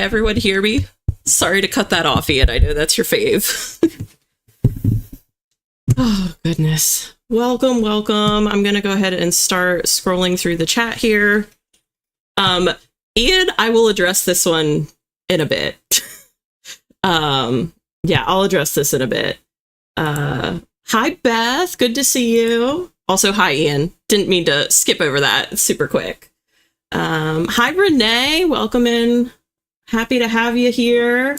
everyone hear me? Sorry to cut that off, Ian. I know that's your fave. Oh, goodness. Welcome, welcome. I'm going to go ahead and start scrolling through the chat here. Ian, I will address this one in a bit. Yeah, I'll address this in a bit. Hi, Beth. Good to see you. Also, hi, Ian. Didn't mean to skip over that super quick. Hi, Renee. Welcome in. Happy to have you here.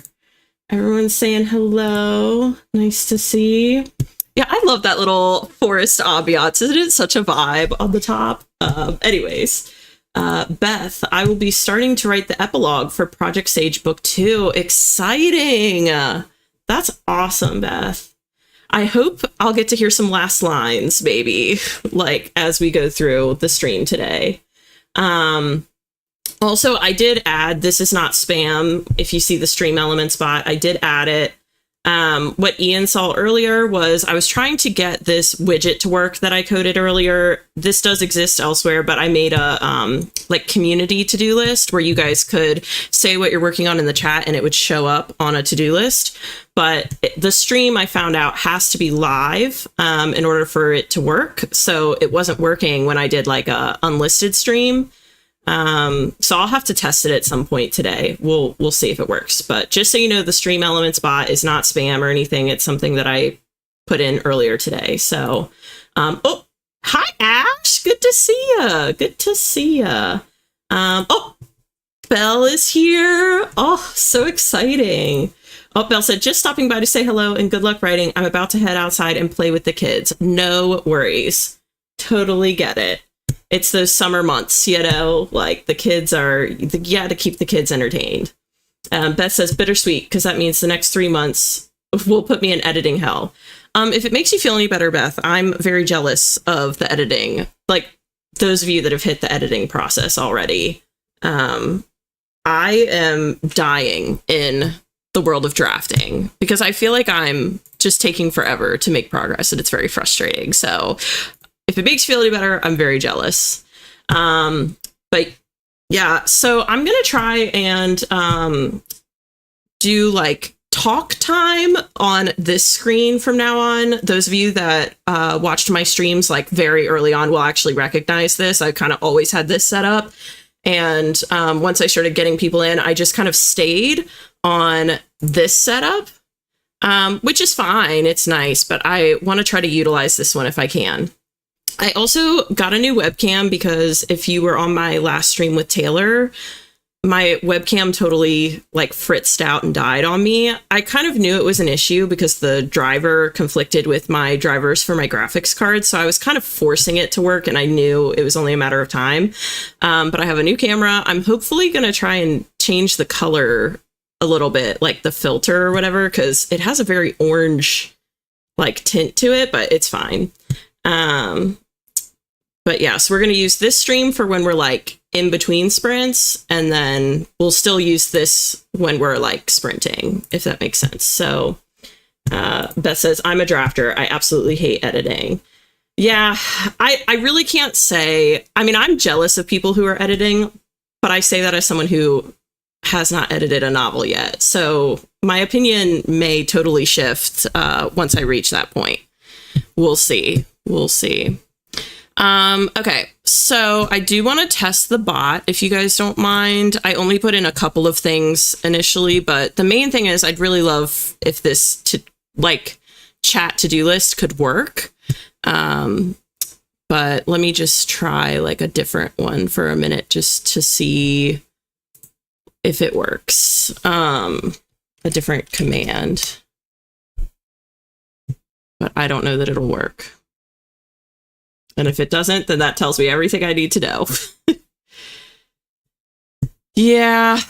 Everyone's saying hello. Nice to see. Yeah, I love that little forest ambiance. Isn't it such a vibe on the top? Anyways, Beth, I will be starting to write the epilogue for Project Sage Book 2. Exciting! That's awesome, Beth. I hope I'll get to hear some last lines, maybe, like, as we go through the stream today. Also, I did add, this is not spam. If you see the stream elements bot, I did add it. What Ian saw earlier was I was trying to get this widget to work that I coded earlier. This does exist elsewhere, but I made a like community to-do list where you guys could say what you're working on in the chat and it would show up on a to-do list. But the stream, I found out, has to be live in order for it to work. So it wasn't working when I did like a unlisted stream. So I'll have to test it at some point today. We'll see if it works. But just so you know, the stream elements bot is not spam or anything. It's something that I put in earlier today. So, oh, hi, Ash. Good to see ya. Good to see ya. Oh, Belle is here. Oh, so exciting. Oh, Belle said, just stopping by to say hello and good luck writing. I'm about to head outside and play with the kids. No worries. Totally get it. It's those summer months, you know, like the kids are, you got to keep the kids entertained. Beth says bittersweet, because that means the next 3 months will put me in editing hell. If it makes you feel any better, Beth, I'm very jealous of the editing. Like those of you that have hit the editing process already. I am dying in the world of drafting because I feel like I'm just taking forever to make progress and it's very frustrating. So if it makes you feel any better, I'm very jealous. But yeah, so I'm going to try and do like talk time on this screen from now on. Those of you that watched my streams like very early on will actually recognize this. I kind of always had this set up. And once I started getting people in, I just kind of stayed on this setup, which is fine. It's nice, but I want to try to utilize this one if I can. I also got a new webcam because if you were on my last stream with Taylor, my webcam totally like fritzed out and died on me. I kind of knew it was an issue because the driver conflicted with my drivers for my graphics card. So I was kind of forcing it to work and I knew it was only a matter of time. But I have a new camera. I'm hopefully going to try and change the color a little bit, like the filter or whatever, because it has a very orange like tint to it, but it's fine. But yeah, so we're going to use this stream for when we're like in between sprints, and then we'll still use this when we're like sprinting, if that makes sense. So Beth says, I'm a drafter. I absolutely hate editing. Yeah, I really can't say. I mean, I'm jealous of people who are editing, but I say that as someone who has not edited a novel yet. So my opinion may totally shift once I reach that point. We'll see. We'll see. Okay, so I do want to test the bot, if you guys don't mind. I only put in a couple of things initially, but the main thing is I'd really love if this chat to-do list could work. But let me just try like a different one for a minute just to see if it works. A different command. But I don't know that it'll work. And if it doesn't, then that tells me everything I need to know. Yeah.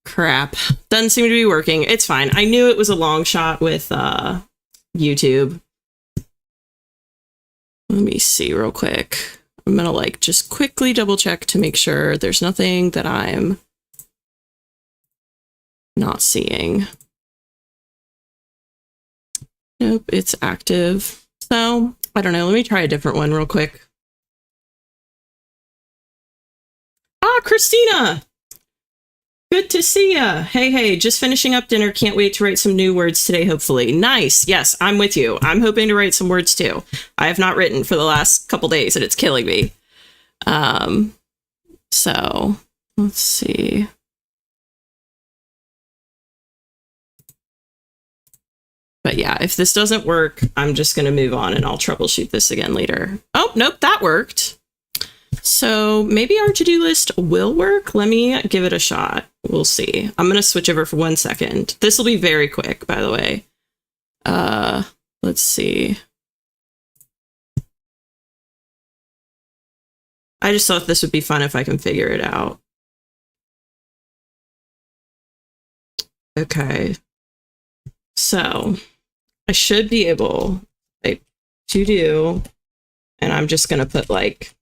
Crap. Doesn't seem to be working. It's fine. I knew it was a long shot with YouTube. Let me see real quick. I'm going to like just quickly double check to make sure there's nothing that I'm not seeing. Nope, it's active. So I don't know. Let me try a different one real quick. Ah, Christina. Good to see ya. Hey, just finishing up dinner. Can't wait to write some new words today, hopefully. Nice. Yes, I'm with you. I'm hoping to write some words too. I have not written for the last couple days and it's killing me. So let's see. But yeah, if this doesn't work, I'm just going to move on and I'll troubleshoot this again later. Oh, nope, that worked. So maybe our to-do list will work. Let me give it a shot. We'll see. I'm going to switch over for 1 second. This will be very quick, by the way. Let's see. I just thought this would be fun if I can figure it out. Okay. So I should be able to do, and I'm just going to put like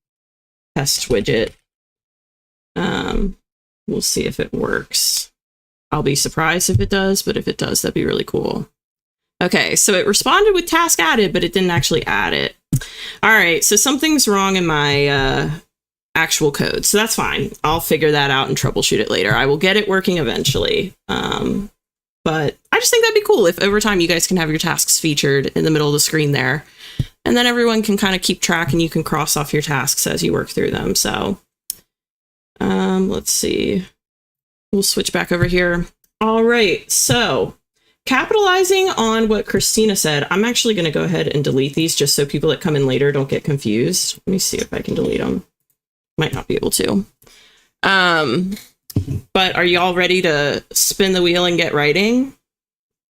test widget. We'll see if it works. I'll be surprised if it does, but if it does, that'd be really cool. Okay, so it responded with task added, but it didn't actually add it. All right, so something's wrong in my actual code, so that's fine. I'll figure that out and troubleshoot it later. I will get it working eventually. But I just think that'd be cool if over time you guys can have your tasks featured in the middle of the screen there. And then everyone can kind of keep track and you can cross off your tasks as you work through them. So let's see. We'll switch back over here. All right. So capitalizing on what Christina said, I'm actually going to go ahead and delete these just so people that come in later don't get confused. Let me see if I can delete them. Might not be able to. But are y'all ready to spin the wheel and get writing?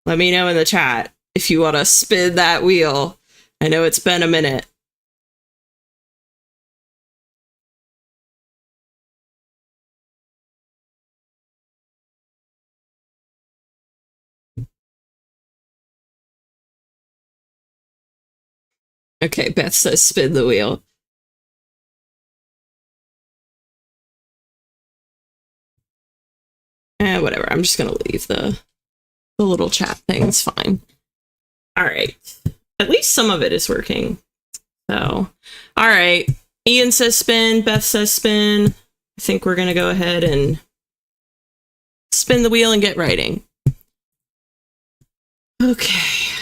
Let me know in the chat if you want to spin that wheel. I know it's been a minute. Okay, Beth says spin the wheel. Whatever, I'm just gonna leave the little chat thing, it's fine. All right, at least some of it is working. So, all right, Ian says spin, Beth says spin. I think we're gonna go ahead and spin the wheel and get writing. Okay,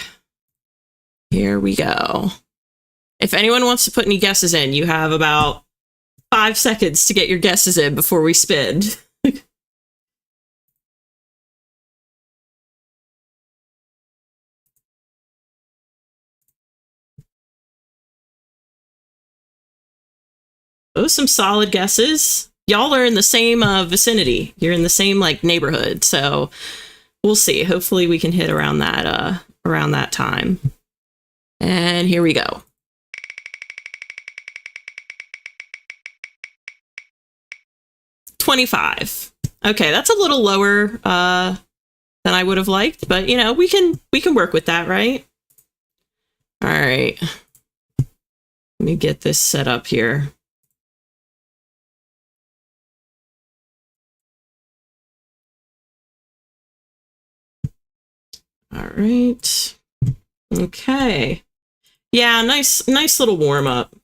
here we go. If anyone wants to put any guesses in, you have about 5 seconds to get your guesses in before we spin. Oh, some solid guesses. Y'all are in the same vicinity. You're in the same like neighborhood, so we'll see. Hopefully, we can hit around that time. And here we go. $25. Okay, that's a little lower than I would have liked, but you know, we can work with that, right? All right. Let me get this set up here. All right. Okay. Yeah, nice little warm up.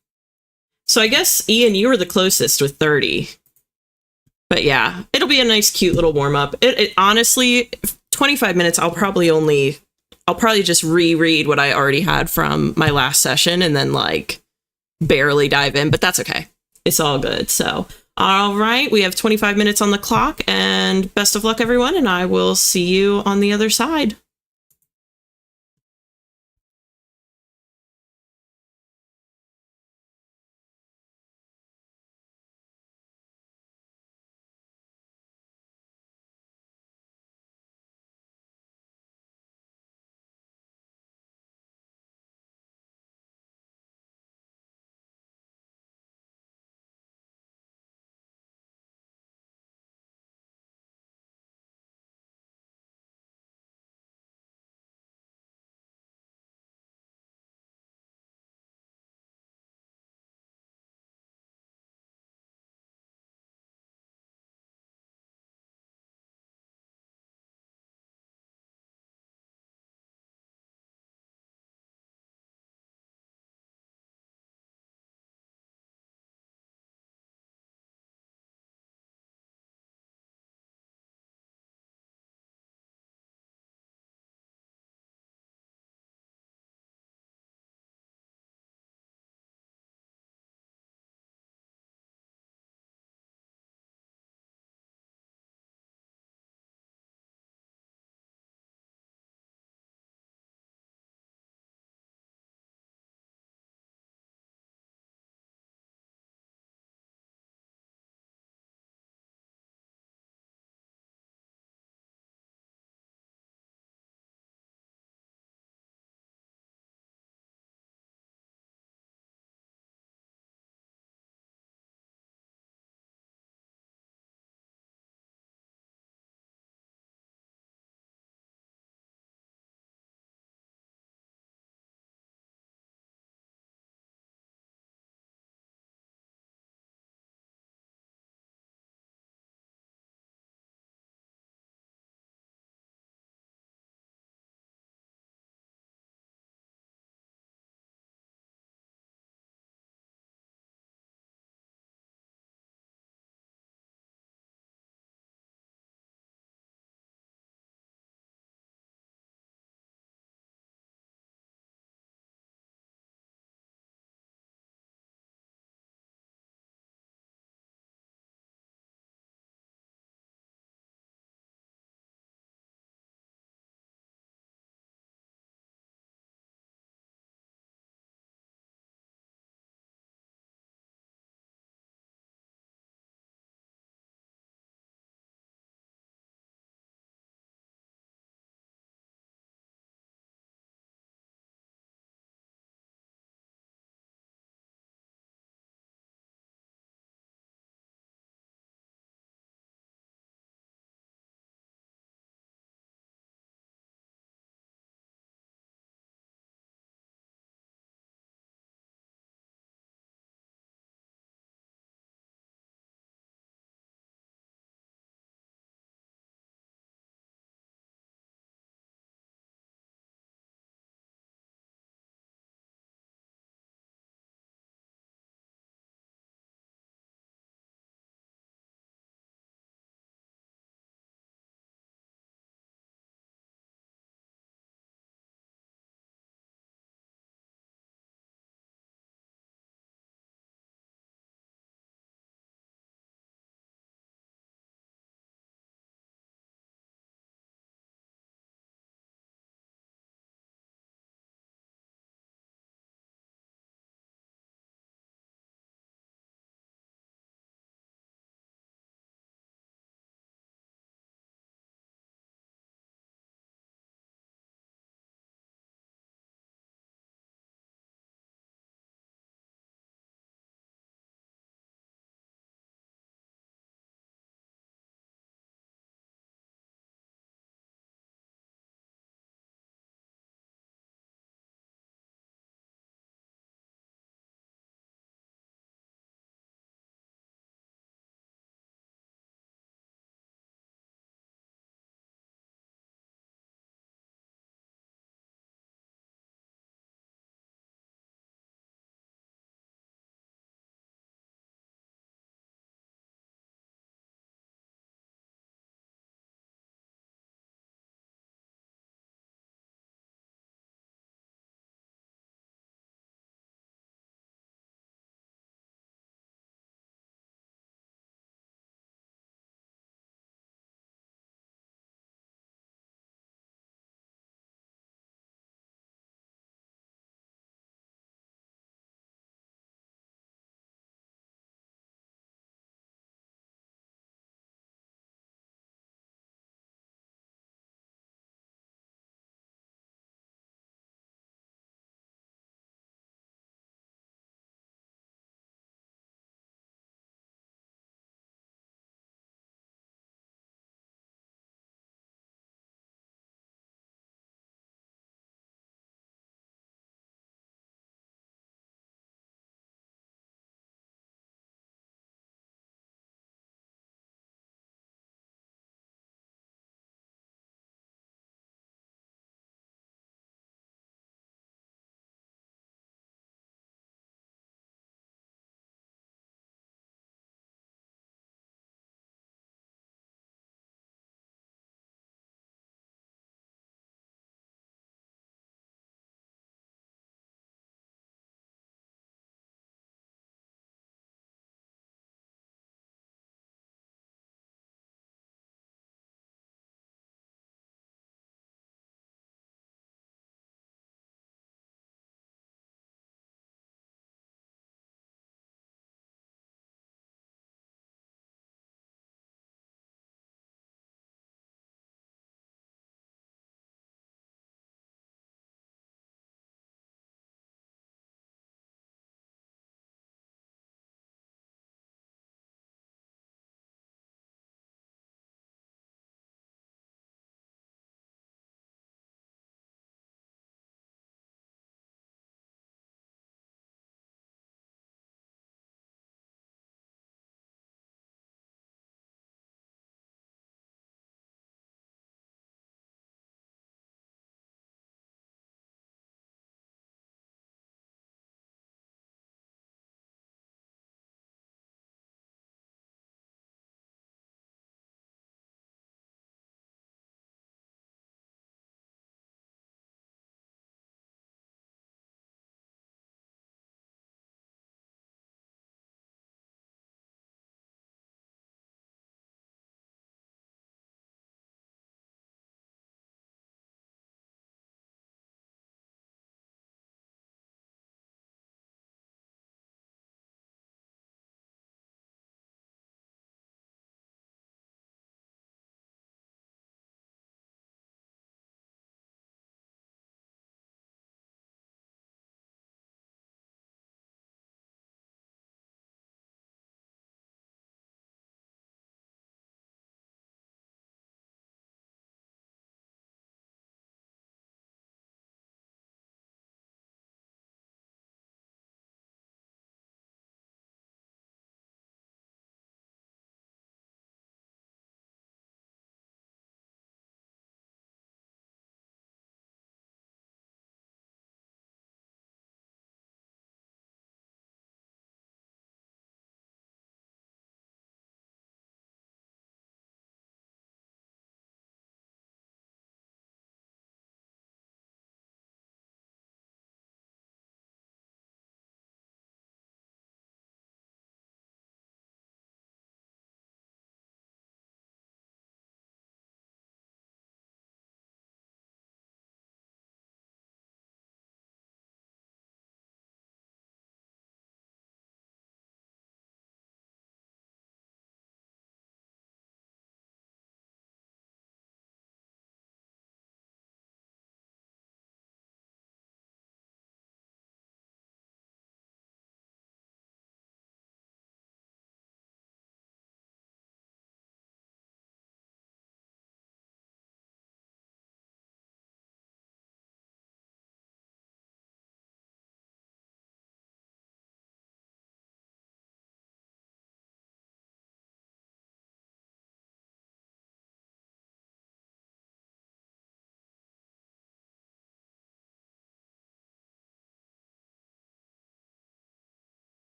So I guess, Ian, you were the closest with 30. But yeah, it'll be a nice, cute little warm up. It honestly, 25 minutes, I'll probably just reread what I already had from my last session and then like barely dive in, but that's okay. It's all good. So, all right, we have 25 minutes on the clock and best of luck, everyone. And I will see you on the other side.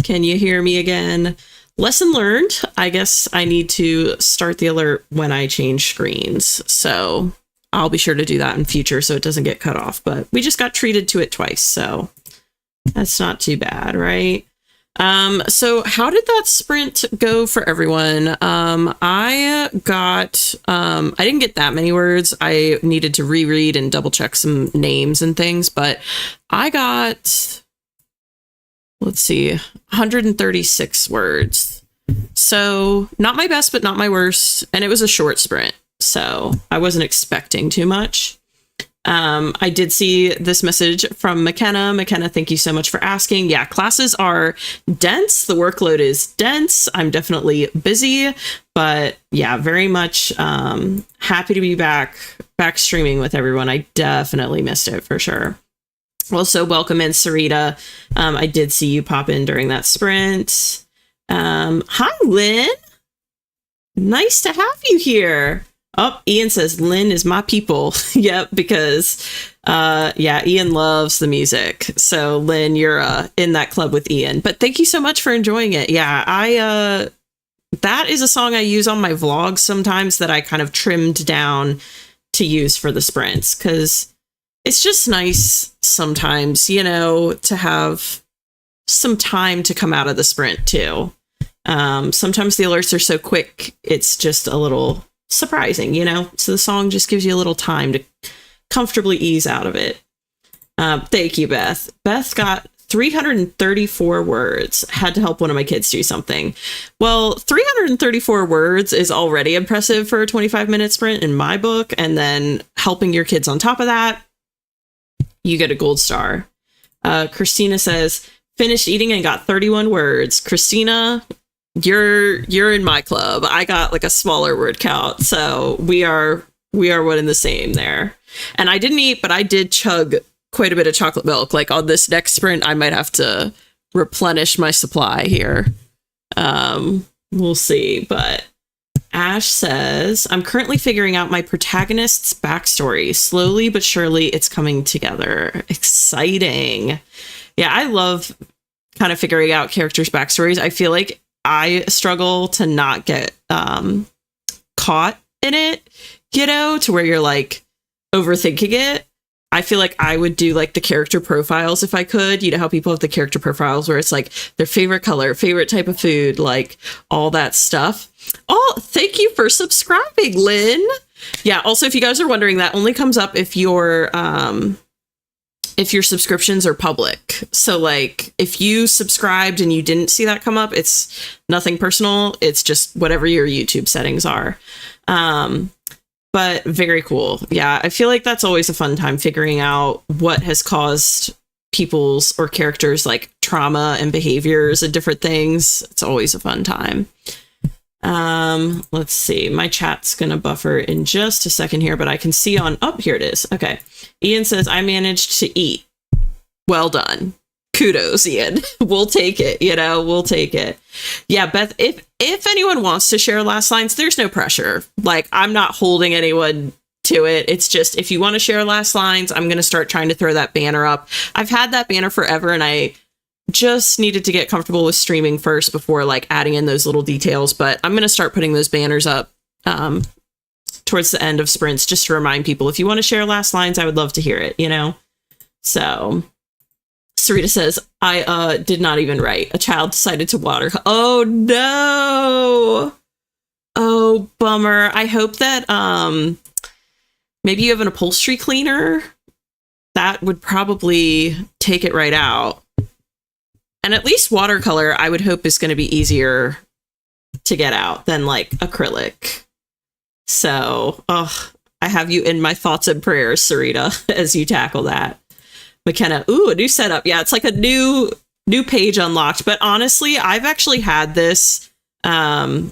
Can you hear me again? Lesson learned. I guess I need to start the alert when I change screens. So I'll be sure to do that in future so it doesn't get cut off. But we just got treated to it twice, so that's not too bad, right? So how did that sprint go for everyone? I didn't get that many words. I needed to reread and double check some names and things, but I got, let's see, 136 words. So not my best, but not my worst. And it was a short sprint, so I wasn't expecting too much. I did see this message from McKenna. McKenna, thank you so much for asking. Yeah, classes are dense. The workload is dense. I'm definitely busy, but yeah, very much happy to be back streaming with everyone. I definitely missed it for sure. Also, welcome in, Sarita. I did see you pop in during that sprint. Hi, Lynn. Nice to have you here. Oh, Ian says, Lynn is my people. Yep, because, Ian loves the music. So, Lynn, you're in that club with Ian. But thank you so much for enjoying it. Yeah, that is a song I use on my vlogs sometimes that I kind of trimmed down to use for the sprints, because it's just nice sometimes, to have some time to come out of the sprint, too. Sometimes the alerts are so quick, it's just a little surprising, so the song just gives you a little time to comfortably ease out of it. Thank you, Beth. Beth got 334 words. Had to help one of my kids do something. Well, 334 words is already impressive for a 25-minute sprint in my book, and then helping your kids on top of that, you get a gold star. Christina says, finished eating and got 31 words. Christina, you're in my club. I got like a smaller word count, so we are one and the same there. And I didn't eat, but I did chug quite a bit of chocolate milk. Like on this next sprint, I might have to replenish my supply here. We'll see. But Ash says, I'm currently figuring out my protagonist's backstory. Slowly but surely, it's coming together. Exciting. Yeah, I love kind of figuring out characters' backstories. I feel like I struggle to not get caught in it, to where you're like overthinking it. I feel like I would do like the character profiles if I could. How people have the character profiles where it's like their favorite color, favorite type of food, like all that stuff. Oh, thank you for subscribing, Lynn. Yeah, also, if you guys are wondering, that only comes up if your subscriptions are public. So like if you subscribed and you didn't see that come up, it's nothing personal. It's just whatever your YouTube settings are. But very cool. Yeah, I feel like that's always a fun time, figuring out what has caused people's or characters like trauma and behaviors and different things. It's always a fun time. Let's see. My chat's gonna buffer in just a second here, but I can see here it is. Okay. Ian says, I managed to eat. Well done. Kudos, Ian. We'll take it. We'll take it. Yeah, Beth, if anyone wants to share last lines, there's no pressure. Like, I'm not holding anyone to it. It's just, if you want to share last lines, I'm going to start trying to throw that banner up. I've had that banner forever, and I just needed to get comfortable with streaming first before like adding in those little details. But I'm going to start putting those banners up towards the end of sprints, just to remind people, if you want to share last lines, I would love to hear it, So Sarita says, I did not even write. A child decided to water. Oh no. Oh, bummer. I hope that maybe you have an upholstery cleaner. That would probably take it right out. And at least watercolor, I would hope, is going to be easier to get out than like acrylic. So, I have you in my thoughts and prayers, Sarita, as you tackle that. McKenna, ooh, a new setup. Yeah, it's like a new page unlocked. But honestly, I've actually had this. I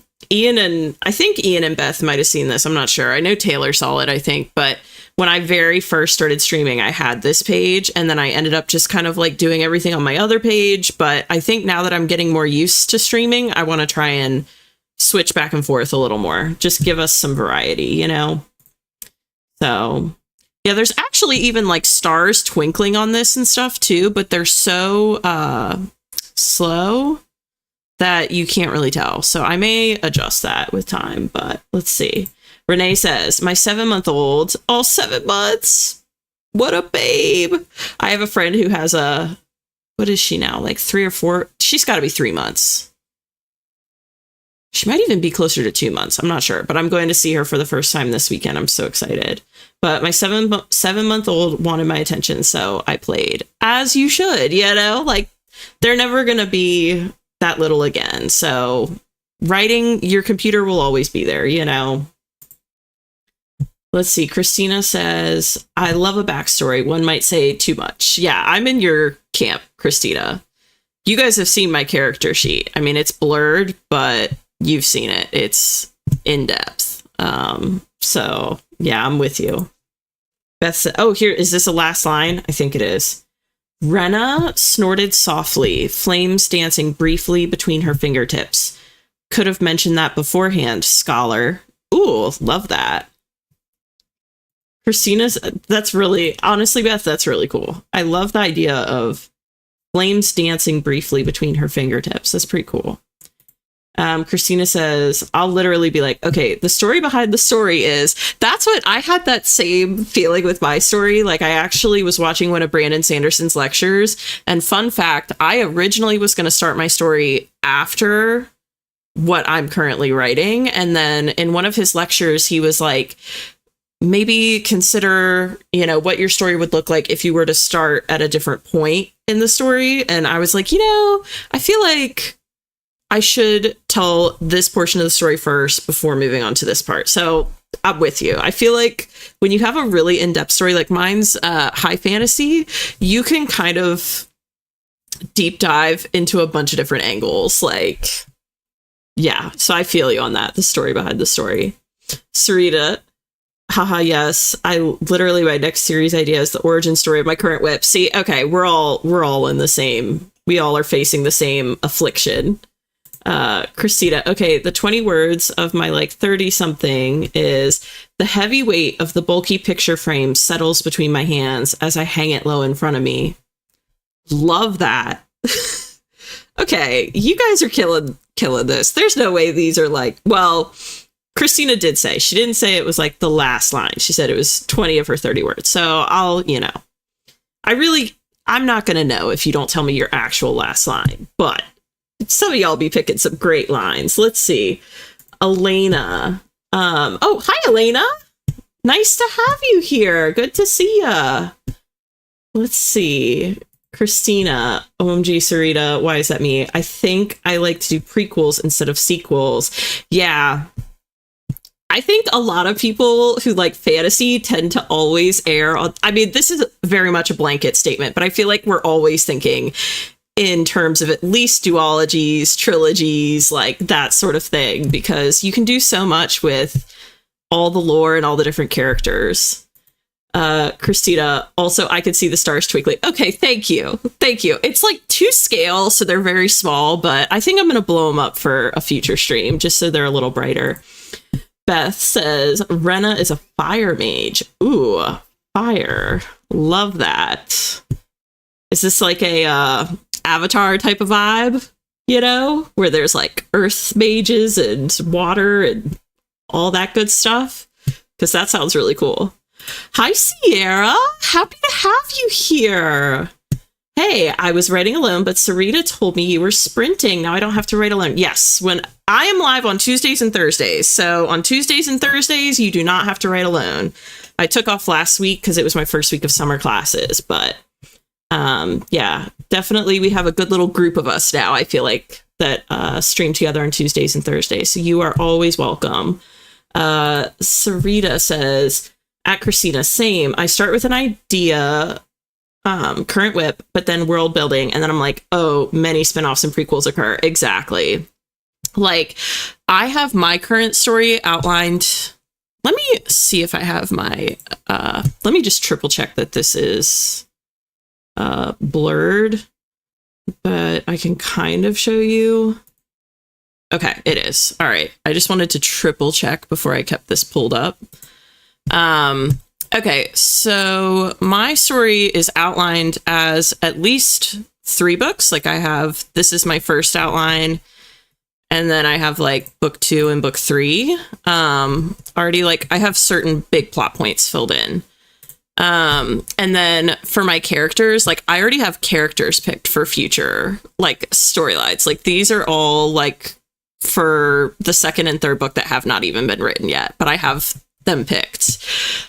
think Ian and Beth might have seen this. I'm not sure. I know Taylor saw it, I think. But when I very first started streaming, I had this page, and then I ended up just kind of like doing everything on my other page. But I think now that I'm getting more used to streaming, I want to try and switch back and forth a little more. Just give us some variety, So yeah, there's actually even like stars twinkling on this and stuff too, but they're so slow that you can't really tell. So I may adjust that with time, but let's see. Renee says, my 7-month-old, all 7 months. What a babe. I have a friend who has what is she now? Like 3 or 4? She's got to be 3 months. She might even be closer to 2 months. I'm not sure, but I'm going to see her for the first time this weekend. I'm so excited. But my 7-month-old wanted my attention, so I played. As you should, like they're never going to be that little again. So writing, your computer will always be there, Let's see. Christina says, I love a backstory. One might say too much. Yeah, I'm in your camp, Christina. You guys have seen my character sheet. I mean, it's blurred, but you've seen it. It's in depth. So yeah, I'm with you. Beth said, oh, here, is this a last line? I think it is. Rena snorted softly, flames dancing briefly between her fingertips. Could have mentioned that beforehand, scholar. Ooh, love that. Christina's, that's really, honestly, Beth, that's really cool. I love the idea of flames dancing briefly between her fingertips. That's pretty cool. Christina says, I'll literally be like, okay, the story behind the story is, that's what I had that same feeling with my story. Like I actually was watching one of Brandon Sanderson's lectures, and fun fact, I originally was going to start my story after what I'm currently writing. And then in one of his lectures, he was like, maybe consider, what your story would look like if you were to start at a different point in the story. And I was like, I feel like I should tell this portion of the story first before moving on to this part. So I'm with you. I feel like when you have a really in-depth story, like mine's high fantasy, you can kind of deep dive into a bunch of different angles. Like, yeah, so I feel you on that. The story behind the story. Sarita, haha, yes. I literally, my next series idea is the origin story of my current whip. See, okay, we're all in the same, we all are facing the same affliction. Christina, okay, the 20 words of my 30 something is, the heavy weight of the bulky picture frame settles between my hands as I hang it low in front of me. Love that. Okay, you guys are killing this. There's no way these are well, Christina did say, she didn't say it was the last line. She said it was 20 of her 30 words. So I'll, I'm not going to know if you don't tell me your actual last line, but some of y'all be picking some great lines. Let's see. Elena. Oh, hi, Elena. Nice to have you here. Good to see ya. Let's see. Christina. OMG, Sarita. Why is that me? I think I like to do prequels instead of sequels. Yeah. I think a lot of people who like fantasy tend to always err on, I mean, this is very much a blanket statement, but I feel like we're always thinking in terms of at least duologies, trilogies, like that sort of thing, because you can do so much with all the lore and all the different characters. Christina, also, I could see the stars twinkling. Okay, thank you. Thank you. It's like to scale, so they're very small, but I think I'm going to blow them up for a future stream, just so they're a little brighter. Beth says, Rena is a fire mage. Ooh, fire. Love that. Is this like a Avatar type of vibe, you know, where there's like earth mages and water and all that good stuff? Because that sounds really cool. Hi, Sierra. Happy to have you here. Hey, I was writing alone, but Sarita told me you were sprinting. Now I don't have to write alone. Yes, when I am live on Tuesdays and Thursdays. So on Tuesdays and Thursdays, you do not have to write alone. I took off last week because it was my first week of summer classes, but yeah, definitely we have a good little group of us now. I feel like that stream together on Tuesdays and Thursdays. So you are always welcome. Sarita says, at Christina, same. I start with an idea, current whip, but then world building. And then I'm like, oh, many spinoffs and prequels occur. Exactly. Like, I have my current story outlined. Let me see if I have my, let me just triple check that this is blurred, but I can kind of show you. Okay, it is. All right. I just wanted to triple check before I kept this pulled up. Okay, so my story is outlined as at least 3 books. Like I have, this is my first outline. And then I have like book 2 and book 3 already, like I have certain big plot points filled in. And then for my characters, like I already have characters picked for future like storylines. Like these are all like for the 2nd and 3rd book that have not even been written yet, but I have them picked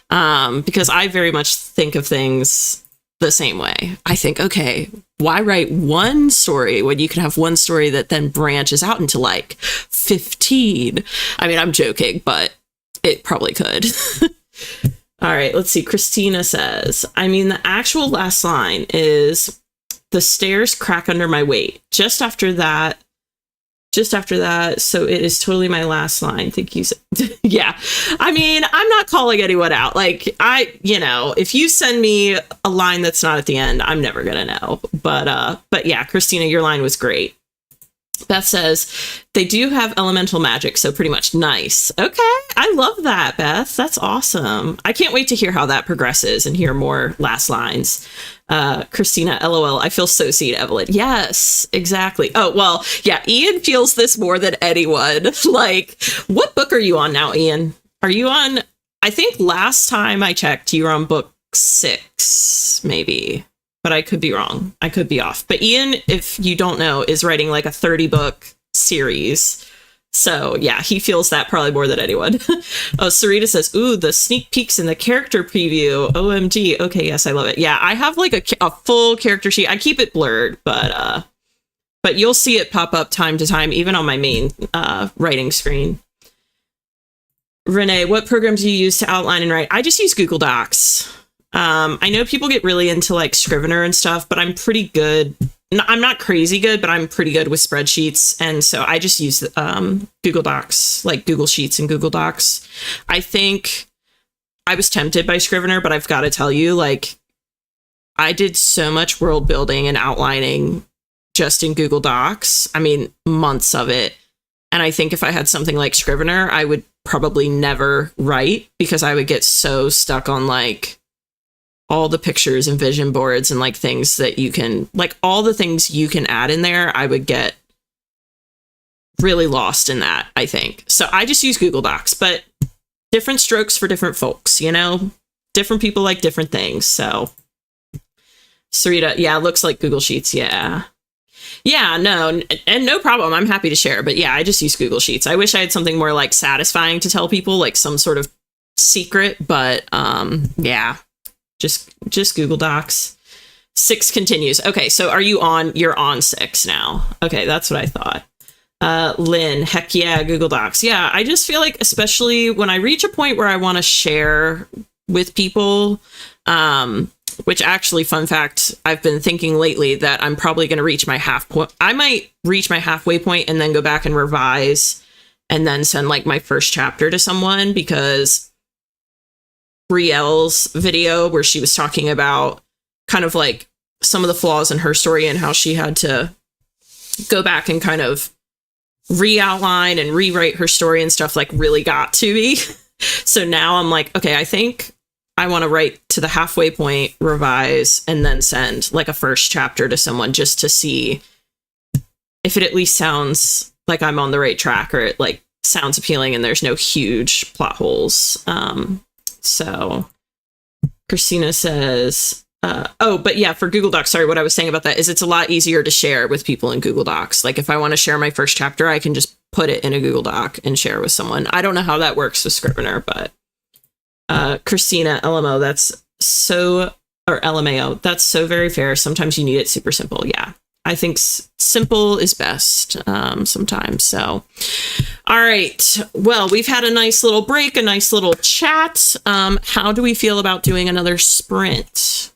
because I very much think of things the same way. I think, okay, why write one story when you can have one story that then branches out into like 15? I mean, I'm joking, but it probably could. All right, let's see. Christina says, I mean, the actual last line is the stairs crack under my weight. Just after that. So it is totally my last line. Thank you. Yeah. I mean, I'm not calling anyone out. Like if you send me a line that's not at the end, I'm never going to know. But yeah, Christina, your line was great. Beth says they do have elemental magic, so pretty much nice. Okay, I love that, Beth. That's awesome. I can't wait to hear how that progresses and hear more last lines. Christina, LOL, I feel so seen, Evelyn. Yes, exactly. Oh, well, yeah, Ian feels this more than anyone. Like, what book are you on now, Ian? Are you on, I think last time I checked, you were on book 6, maybe. But I could be wrong. I could be off. But Ian, if you don't know, is writing like a 30-book series. So yeah, he feels that probably more than anyone. Oh, Sarita says, ooh, the sneak peeks in the character preview. OMG. Okay, yes, I love it. Yeah, I have like a full character sheet. I keep it blurred, but you'll see it pop up time to time, even on my main writing screen. Renee, what programs do you use to outline and write? I just use Google Docs. I know people get really into like Scrivener and stuff, but I'm pretty good. I'm not crazy good, but I'm pretty good with spreadsheets. And so I just use Google Docs, like Google Sheets and Google Docs. I think I was tempted by Scrivener, but I've got to tell you, like, I did so much world building and outlining just in Google Docs. I mean, months of it. And I think if I had something like Scrivener, I would probably never write because I would get so stuck on like all the pictures and vision boards and like things that you can, like all the things you can add in there, I would get really lost in that, I think. So I just use Google Docs, but different strokes for different folks, you know, different people like different things. So Sarita, yeah, looks like Google Sheets. Yeah. Yeah, no, and no problem. I'm happy to share, but yeah, I just use Google Sheets. I wish I had something more like satisfying to tell people, like some sort of secret, but yeah. Just Google Docs. 6 continues. Okay, so you're on 6 now. Okay, that's what I thought. Lynn, heck yeah, Google Docs. Yeah, I just feel like, especially when I reach a point where I want to share with people, which actually, fun fact, I've been thinking lately that I'm probably going to reach my I might reach my halfway point and then go back and revise and then send like my first chapter to someone, because Brielle's video where she was talking about kind of like some of the flaws in her story and how she had to go back and kind of re-outline and rewrite her story and stuff, like really got to me. So now I'm like, okay, I think I want to write to the halfway point, revise, and then send like a first chapter to someone just to see if it at least sounds like I'm on the right track, or it like sounds appealing and there's no huge plot holes. So Christina says, but yeah, for Google Docs, sorry, what I was saying about that is it's a lot easier to share with people in Google Docs. Like if I want to share my first chapter, I can just put it in a Google Doc and share with someone. I don't know how that works with Scrivener, but Christina, LMO, or LMAO, that's so very fair. Sometimes you need it super simple. Yeah, I think simple is best sometimes. So, all right. Well, we've had a nice little break, a nice little chat. How do we feel about doing another sprint?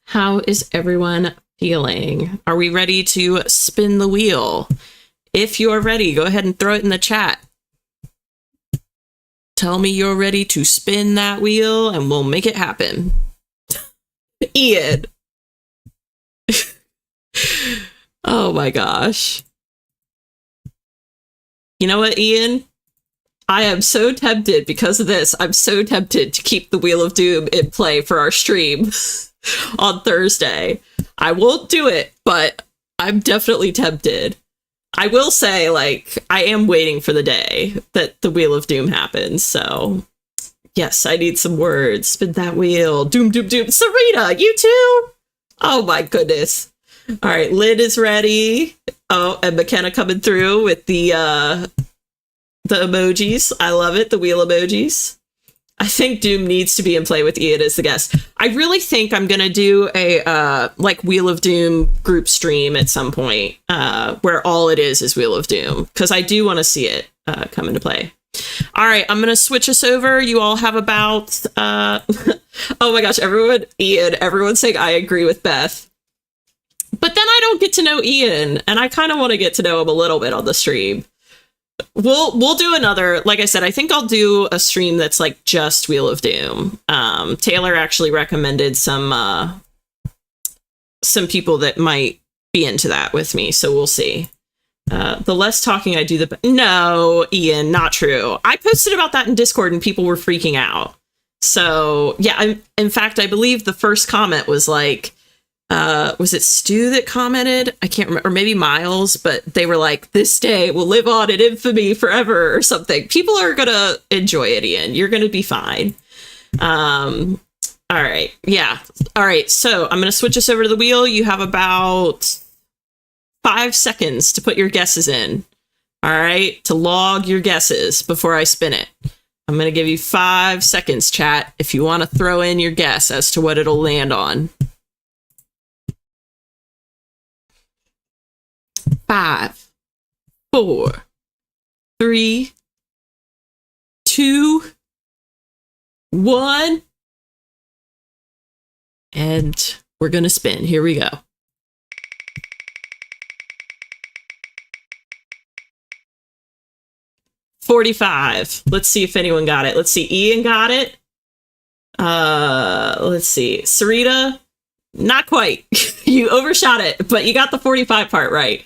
How is everyone feeling? Are we ready to spin the wheel? If you're ready, go ahead and throw it in the chat. Tell me you're ready to spin that wheel and we'll make it happen. Ian. Oh my gosh. You know what, Ian? I am so tempted because of this. I'm so tempted to keep the Wheel of Doom in play for our stream. on Thursday. I won't do it, but I'm definitely tempted. I will say, like, I am waiting for the day that the Wheel of Doom happens, so yes, I need some words. Spin that wheel. Doom, doom, doom. Sarita, you too? Oh my goodness. All right, Lynn is ready. Oh, and McKenna coming through with the emojis. I love it, the wheel emojis. I think Doom needs to be in play with Ian as the guest. I really think I'm going to do a like Wheel of Doom group stream at some point where all it is Wheel of Doom, because I do want to see it come into play. All right, I'm going to switch us over. You all have about... oh my gosh, everyone's saying I agree with Beth. But then I don't get to know Ian, and I kind of want to get to know him a little bit on the stream. We'll do another, like I said, I think I'll do a stream that's like just Wheel of Doom. Taylor actually recommended some people that might be into that with me, so we'll see. The less talking I do, the better. No, Ian, not true. I posted about that in Discord and people were freaking out. So yeah, in fact, I believe the first comment was like, was it Stu that commented? I can't remember, or maybe Miles, but they were like, this day will live on in infamy forever or something. People are gonna enjoy it, Ian. You're gonna be fine. All right. Yeah. All right. So I'm gonna switch us over to the wheel. You have about 5 seconds to put your guesses in. All right. To log your guesses before I spin it. I'm gonna give you 5 seconds, chat, if you want to throw in your guess as to what it'll land on. 5, 4, 3, 2, 1. And we're going to spin. Here we go. $45. Let's see if anyone got it. Let's see. Ian got it. Let's see. Sarita, not quite. You overshot it, but you got the 45 part right.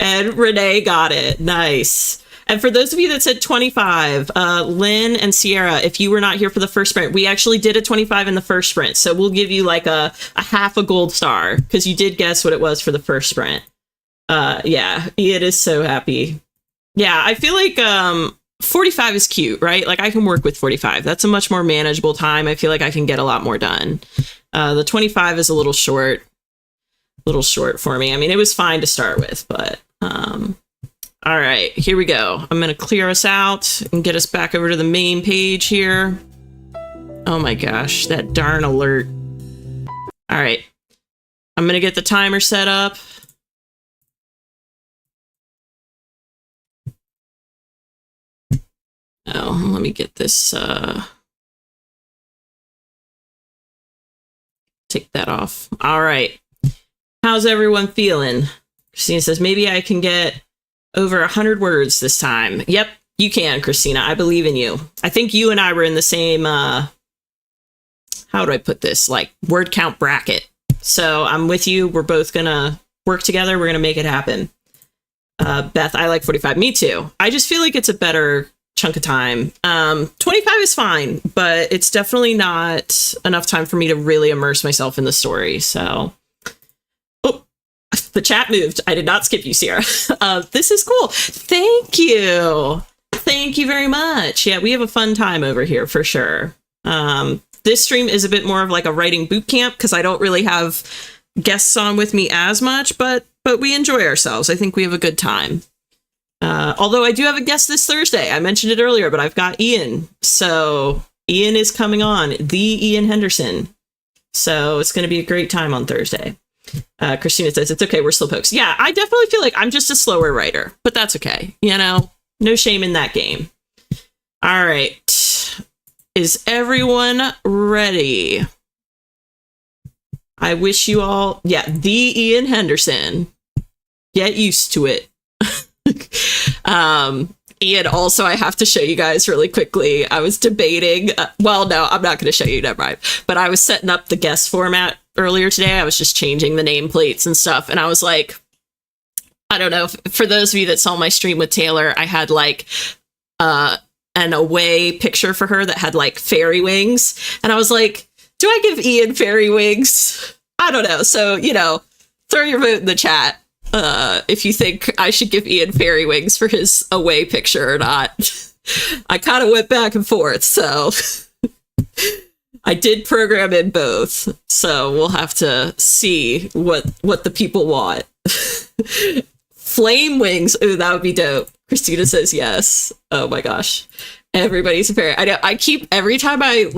And Renee got it. Nice. And for those of you that said 25, Lynn and Sierra, if you were not here for the first sprint, we actually did a 25 in the first sprint. So we'll give you like a half a gold star because you did guess what it was for the first sprint. Yeah, Ian is so happy. Yeah, I feel like 45 is cute, right? Like I can work with 45. That's a much more manageable time. I feel like I can get a lot more done. The 25 is a little short for me. I mean, it was fine to start with, but all right, here we go. I'm going to clear us out and get us back over to the main page here. Oh my gosh, that darn alert. All right, I'm going to get the timer set up. Oh, let me get this, take that off. All right. How's everyone feeling? Christina says, maybe I can get over 100 words this time. Yep, you can, Christina. I believe in you. I think you and I were in the same, how do I put this? Like, word count bracket. So I'm with you. We're both going to work together. We're going to make it happen. Beth, I like 45. Me too. I just feel like it's a better chunk of time. 25 is fine, but it's definitely not enough time for me to really immerse myself in the story. So, oh, the chat moved. I did not skip you, Sierra. This is cool. Thank you. Thank you very much. Yeah, we have a fun time over here for sure. This stream is a bit more of like a writing boot camp because I don't really have guests on with me as much, but we enjoy ourselves. I think we have a good time. Although I do have a guest this Thursday. I mentioned it earlier, but I've got Ian. So Ian is coming on, the Ian Henderson. So it's going to be a great time on Thursday. Christina says, it's okay. We're slow pokes. Yeah, I definitely feel like I'm just a slower writer, but that's okay. You know, no shame in that game. All right. Is everyone ready? I wish you all, yeah, the Ian Henderson. Get used to it. Ian, also, I have to show you guys really quickly. I was debating. Well, no, I'm not going to show you. Never mind. But I was setting up the guest format earlier today. I was just changing the nameplates and stuff. And I was like, I don't know. For those of you that saw my stream with Taylor, I had like an away picture for her that had like fairy wings. And I was like, Do I give Ian fairy wings? I don't know. So, throw your vote in the chat if you think I should give Ian fairy wings for his away picture or not. I kind of went back and forth, so I did program in both. So we'll have to see what the people want. Flame wings. Ooh, that would be dope. Christina says yes. Oh my gosh. Everybody's a fairy. I know. I keep, every time I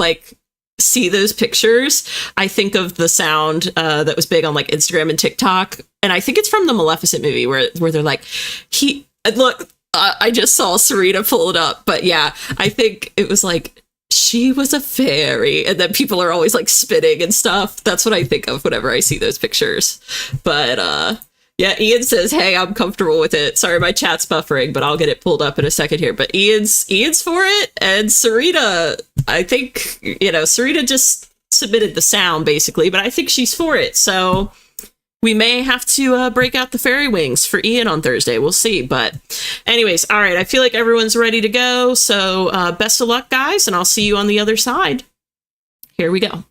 see those pictures, I think of the sound that was big on Instagram and TikTok. And I think it's from the Maleficent movie where they're like, look, I just saw Serena pull it up. But yeah, I think it was she was a fairy. And then people are always spinning and stuff. That's what I think of whenever I see those pictures. But yeah, Ian says, hey, I'm comfortable with it. Sorry, my chat's buffering, but I'll get it pulled up in a second here. But Ian's for it. And Serena, I think, Serena just submitted the sound, basically. But I think she's for it. So we may have to break out the fairy wings for Ian on Thursday. We'll see. But anyways, all right. I feel like everyone's ready to go. So best of luck, guys. And I'll see you on the other side. Here we go.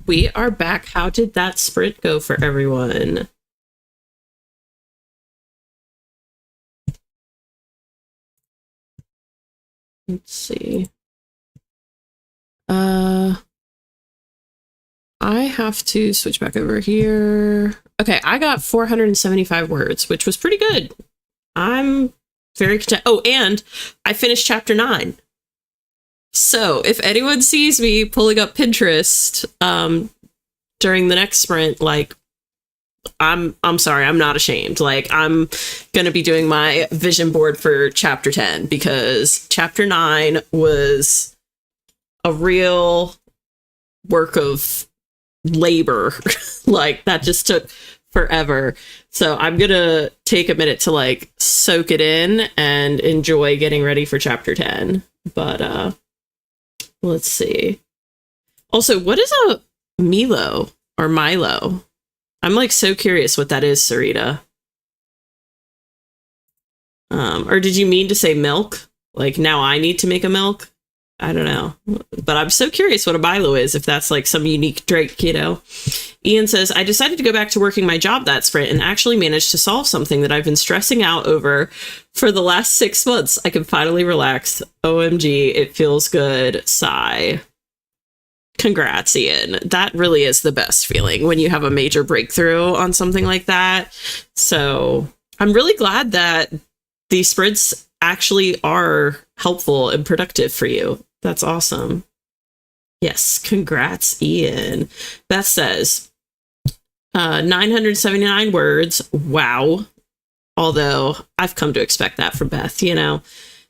We are back. How did that sprint go for everyone? Let's see. I have to switch back over here. Okay, I got 475 words, which was pretty good. I'm very content. Oh, and I finished chapter 9. So if anyone sees me pulling up Pinterest during the next sprint, like, I'm sorry, I'm not ashamed. Like, I'm gonna be doing my vision board for chapter 10 because chapter 9 was a real work of labor. Like, that just took forever. So I'm gonna take a minute to like soak it in and enjoy getting ready for chapter 10. But let's see. Also, what is a Milo or Milo? I'm like so curious what that is, Sarita. Or did you mean to say milk? Like, now I need to make a milk? I don't know. But I'm so curious what a Milo is, if that's like some unique drink, you know? Ian says, I decided to go back to working my job that sprint and actually managed to solve something that I've been stressing out over for the last 6 months. I can finally relax. OMG, it feels good. Sigh. Congrats, Ian. That really is the best feeling when you have a major breakthrough on something like that. So I'm really glad that these sprints actually are helpful and productive for you. That's awesome. Yes, congrats, Ian. Beth says, 979 words. Wow. Although I've come to expect that from Beth, you know.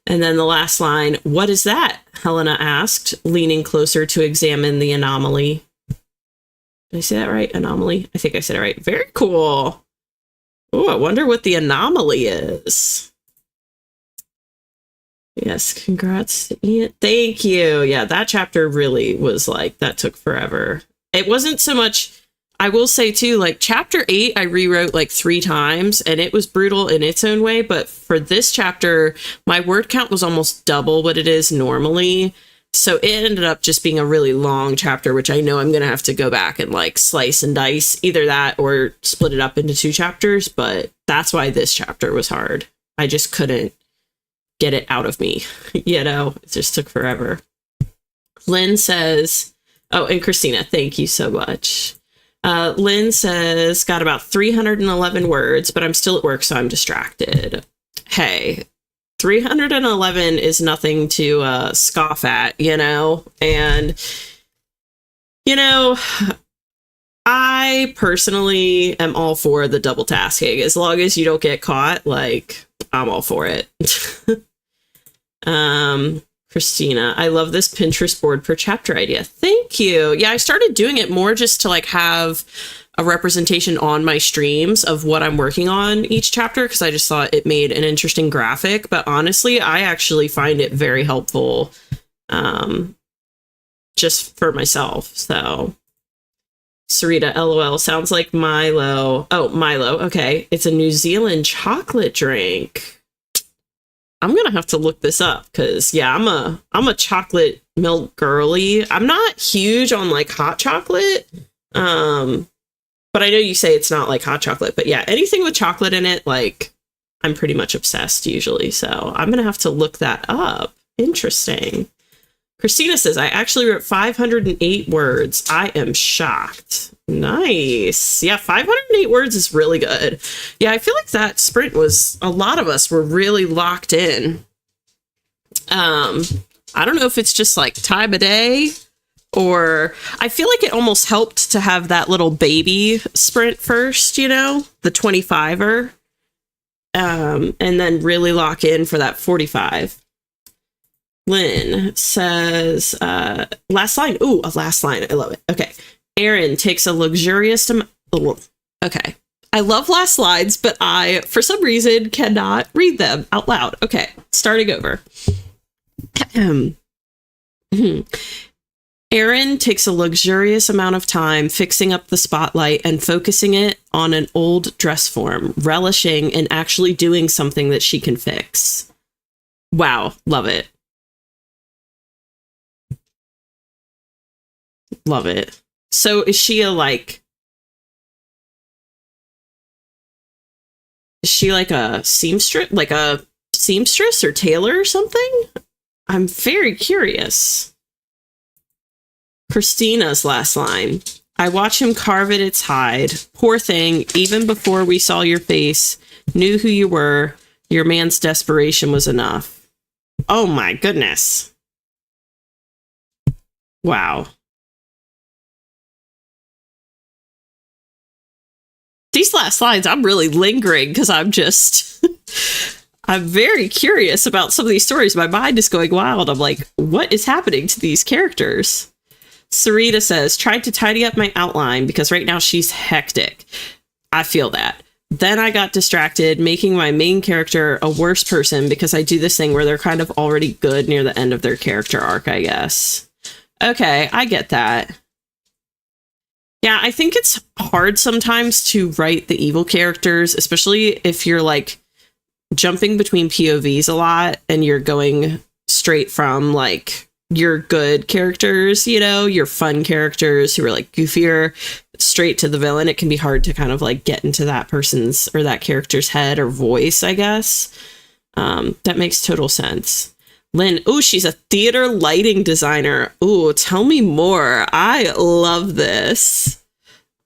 And then the last line, what is that? Helena asked, leaning closer to examine the anomaly. Did I say that right? Anomaly? I think I said it right. Very cool. Oh, I wonder what the anomaly is. Yes, congrats, Ian. Thank you. Yeah, that chapter really was like, that took forever. It wasn't so much, I will say too, like chapter 8, I rewrote like 3 times and it was brutal in its own way. But for this chapter, my word count was almost double what it is normally. So it ended up just being a really long chapter, which I know I'm going to have to go back and like slice and dice either that or split it up into 2 chapters. But that's why this chapter was hard. I just couldn't get it out of me. You know, it just took forever. Lynn says, oh, and Christina, thank you so much. Lynn says, got about 311 words, but I'm still at work, so I'm distracted. Hey, 311 is nothing to scoff at, you know? And, you know, I personally am all for the double tasking. As long as you don't get caught, like, I'm all for it. Christina, I love this Pinterest board per chapter idea. Thank you. Yeah, I started doing it more just to like have a representation on my streams of what I'm working on each chapter because I just thought it made an interesting graphic. But honestly, I actually find it very helpful just for myself. So Sarita, LOL, sounds like Milo. Oh, Milo. Okay. It's a New Zealand chocolate drink. I'm going to have to look this up because, yeah, I'm a chocolate milk girly. I'm not huge on like hot chocolate. But I know you say it's not like hot chocolate, but yeah, anything with chocolate in it, like I'm pretty much obsessed usually. So I'm going to have to look that up. Interesting. Christina says, I actually wrote 508 words. I am shocked. Nice. Yeah, 508 words is really good. Yeah, I feel like that sprint was, a lot of us were really locked in. I don't know if it's just like time of day or I feel like it almost helped to have that little baby sprint first, you know, the 25er, and then really lock in for that 45. Lynn says, last line. Ooh, a last line. I love it. Okay. Aaron takes a luxurious okay. I love last lines, but I, for some reason, cannot read them out loud. Okay. Starting over. Aaron takes a luxurious amount of time fixing up the spotlight and focusing it on an old dress form, relishing in actually doing something that she can fix. Wow. Love it. Love it. So is she like a seamstress or tailor or something? I'm very curious. Christina's last line. I watch him carve at its hide. Poor thing, even before we saw your face, knew who you were. Your man's desperation was enough. Oh my goodness. Wow. These last lines, I'm really lingering because I'm just... I'm very curious about some of these stories. My mind is going wild. I'm like, what is happening to these characters? Sarita says, tried to tidy up my outline because right now she's hectic. I feel that. Then I got distracted, making my main character a worse person because I do this thing where they're kind of already good near the end of their character arc, I guess. Okay, I get that. Yeah, I think it's hard sometimes to write the evil characters, especially if you're like jumping between POVs a lot and you're going straight from like your good characters, you know, your fun characters who are like goofier, straight to the villain. It can be hard to kind of like get into that person's or that character's head or voice, I guess. That makes total sense. Lynn, oh, she's a theater lighting designer. Oh, tell me more. I love this.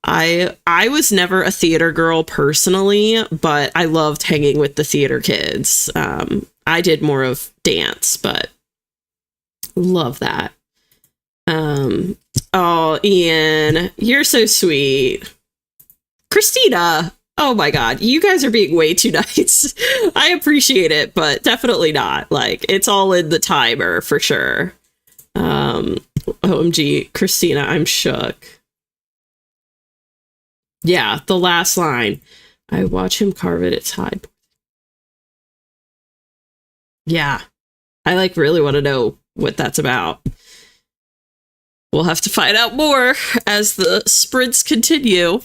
I was never a theater girl personally, but I loved hanging with the theater kids. I did more of dance, but love that. Oh, Ian, you're so sweet. Christina, oh my God, you guys are being way too nice. I appreciate it, but definitely not. Like, it's all in the timer for sure. OMG, Christina, I'm shook. Yeah, the last line. I watch him carve at its hide. Yeah, I like really want to know what that's about. We'll have to find out more as the sprints continue.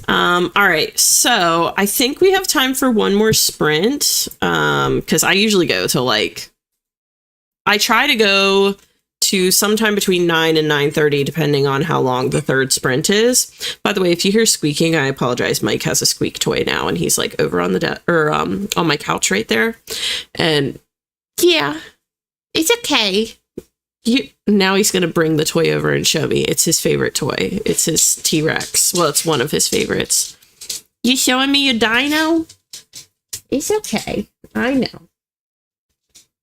All right, so I think we have time for one more sprint, because I usually go to like, I try to go to sometime between 9 and 9:30, depending on how long the third sprint is. By the way, if you hear squeaking, I apologize. Mike has a squeak toy now, and he's like over on the on my couch right there. And yeah, it's okay. Now he's gonna bring the toy over and show me. It's his favorite toy. It's his T-Rex. Well, it's one of his favorites. You showing me your dino? It's okay. I know.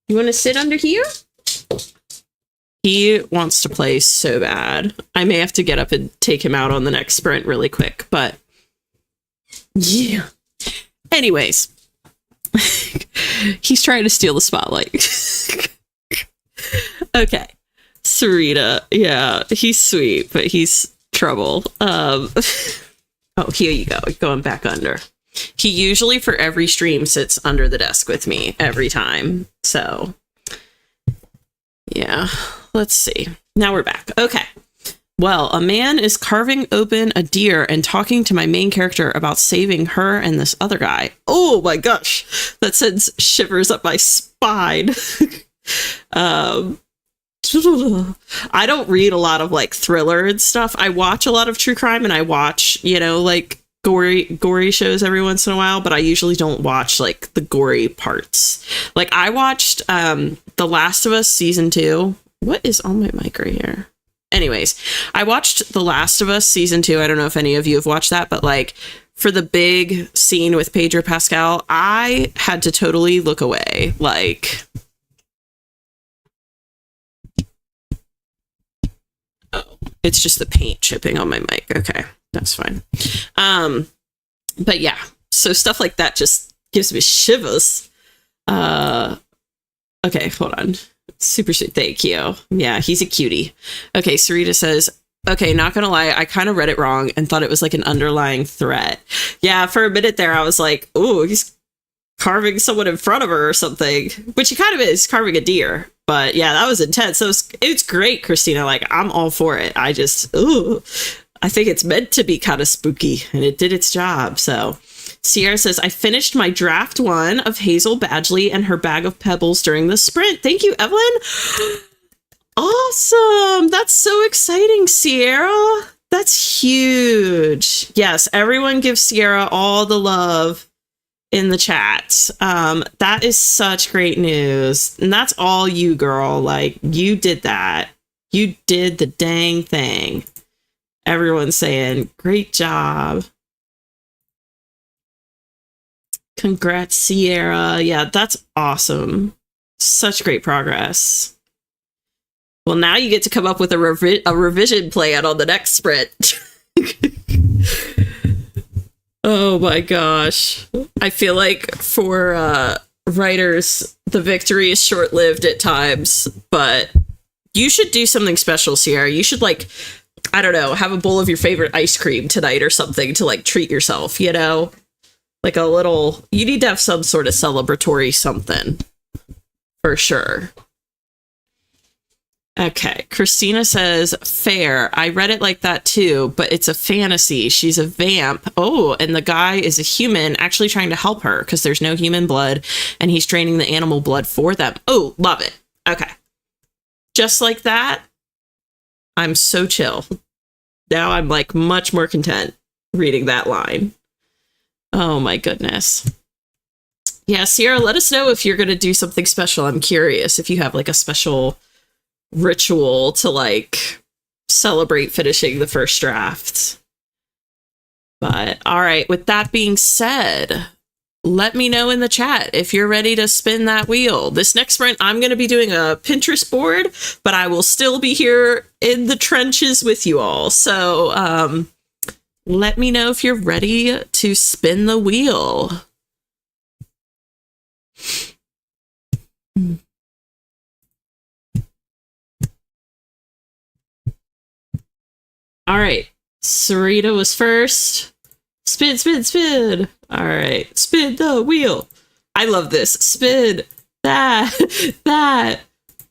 You want to sit under here? He wants to play so bad. I may have to get up and take him out on the next sprint really quick, but yeah. Anyways, he's trying to steal the spotlight. Okay. Sarita. Yeah, he's sweet, but he's trouble. Oh, here you go. Going back under. He usually for every stream sits under the desk with me every time. So yeah, let's see. Now we're back. Okay. Well, a man is carving open a deer and talking to my main character about saving her and this other guy. Oh my gosh. That sends shivers up my spine. I don't read a lot of like thriller and stuff. I watch a lot of true crime and I watch, you know, like gory shows every once in a while, but I usually don't watch like the gory parts. Like I watched The Last of Us season 2. What is on my mic right here? Anyways, I watched The Last of Us season 2. I don't know if any of you have watched that, but like for the big scene with Pedro Pascal, I had to totally look away. Like, oh, it's just the paint chipping on my mic. Okay, that's fine. But yeah, so stuff like that just gives me shivers. Okay, hold on. Super sweet. Thank you. Yeah, he's a cutie. Okay, Sarita says, okay, not gonna lie, I kind of read it wrong and thought it was like an underlying threat. Yeah, for a minute there, I was like, oh, he's carving someone in front of her or something, which he kind of is, carving a deer. But yeah, that was intense. So it's great, Christina. Like, I'm all for it. I just, ooh, I think it's meant to be kind of spooky and it did its job. So Sierra says, I finished my draft 1 of Hazel Badgley and her bag of pebbles during the sprint. Thank you, Evelyn. Awesome. That's so exciting, Sierra. That's huge. Yes, everyone give Sierra all the love in the chat. That is such great news. And that's all you, girl. Like, you did that. You did the dang thing. Everyone's saying, great job. Congrats, Sierra. Yeah, that's awesome. Such great progress. Well, now you get to come up with a revision plan on the next sprint. Oh my gosh. I feel like for writers, the victory is short-lived at times, but you should do something special, Sierra. You should, like, I don't know, have a bowl of your favorite ice cream tonight or something to, like, treat yourself, you know? Like a little, you need to have some sort of celebratory something. For sure. Okay, Christina says, fair. I read it like that too, but it's a fantasy. She's a vamp. Oh, and the guy is a human actually trying to help her because there's no human blood and he's draining the animal blood for them. Oh, love it. Okay. Just like that, I'm so chill. Now I'm like much more content reading that line. Oh my goodness. Yeah, Sierra, let us know if you're going to do something special. I'm curious if you have like a special ritual to like celebrate finishing the first draft. But all right, with that being said, let me know in the chat if you're ready to spin that wheel. This next sprint, I'm going to be doing a Pinterest board, but I will still be here in the trenches with you all. So let me know if you're ready to spin the wheel. All right, Sarita was first. Spin, spin, spin. All right, spin the wheel. I love this. Spin that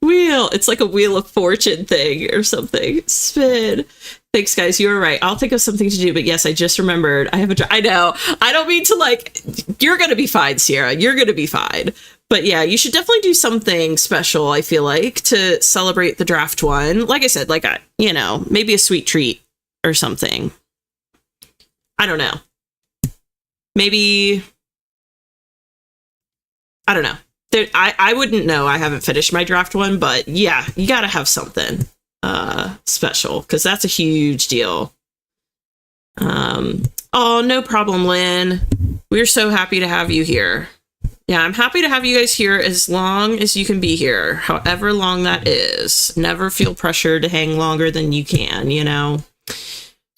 wheel. It's like a Wheel of Fortune thing or something. Spin. Thanks, guys. You were right. I'll think of something to do. But yes, I just remembered. I have I know. I don't mean to like. You're gonna be fine, Sierra. You're gonna be fine. But yeah, you should definitely do something special. I feel like to celebrate the draft one. Like I said, like you know, maybe a sweet treat or something. I don't know. Maybe. I don't know. I wouldn't know. I haven't finished my draft one, but yeah, you gotta have something special because that's a huge deal. Oh, no problem, Lynn. We're so happy to have you here. Yeah, I'm happy to have you guys here as long as you can be here, however long that is. Never feel pressured to hang longer than you can, you know?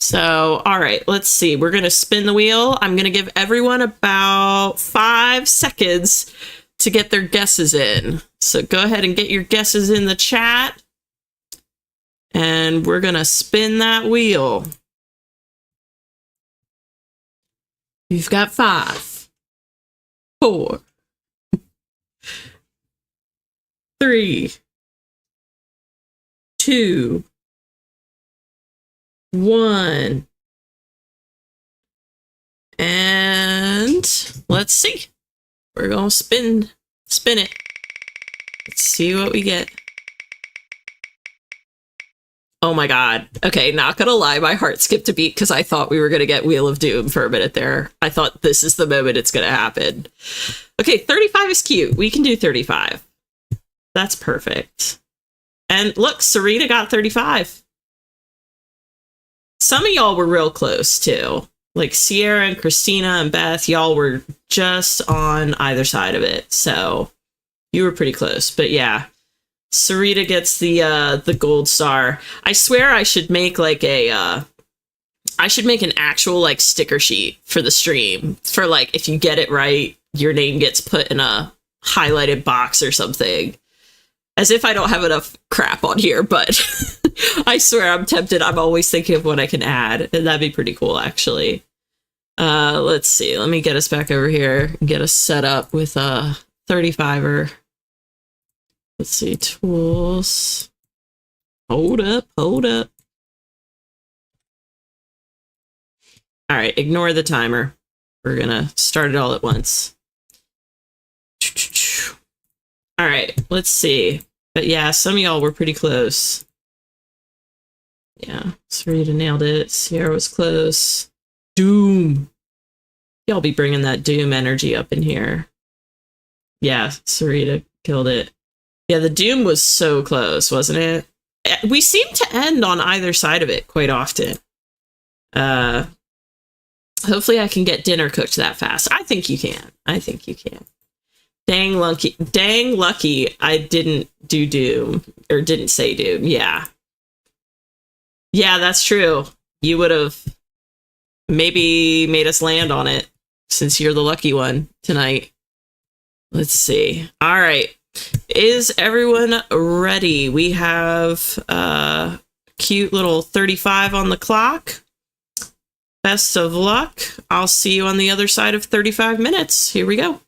So, all right, let's see. We're going to spin the wheel. I'm going to give everyone about 5 seconds to get their guesses in. So go ahead and get your guesses in the chat. And we're going to spin that wheel. You've got 5, 4, 3, 2, 1. And let's see. We're going to spin it. Let's see what we get. Oh my God. Okay, not gonna lie, my heart skipped a beat because I thought we were gonna get Wheel of Doom for a minute there. I thought this is the moment it's gonna happen. Okay, 35 is cute. We can do 35. That's perfect. And look, Sarita got 35. Some of y'all were real close too. Like Sierra and Christina and Beth, y'all were just on either side of it. So you were pretty close. But yeah. Sarita gets the gold star. I swear I should make like I should make an actual like sticker sheet for the stream for like if you get it right, your name gets put in a highlighted box or something. As if I don't have enough crap on here, but I swear I'm tempted. I'm always thinking of what I can add, and that'd be pretty cool actually. Let's see. Let me get us back over here and get us set up with a 35er. Let's see, tools. Hold up. All right, ignore the timer. We're gonna start it all at once. All right, let's see. But yeah, some of y'all were pretty close. Yeah, Sarita nailed it. Sierra was close. Doom. Y'all be bringing that Doom energy up in here. Yeah, Sarita killed it. Yeah, the Doom was so close, wasn't it? We seem to end on either side of it quite often. Hopefully I can get dinner cooked that fast. I think you can. I think you can. Dang lucky I didn't do Doom, or didn't say Doom. Yeah. Yeah, that's true. You would have maybe made us land on it since you're the lucky one tonight. Let's see. All right. Is everyone ready? We have a cute little 35 on the clock. Best of luck. I'll see you on the other side of 35 minutes. Here we go.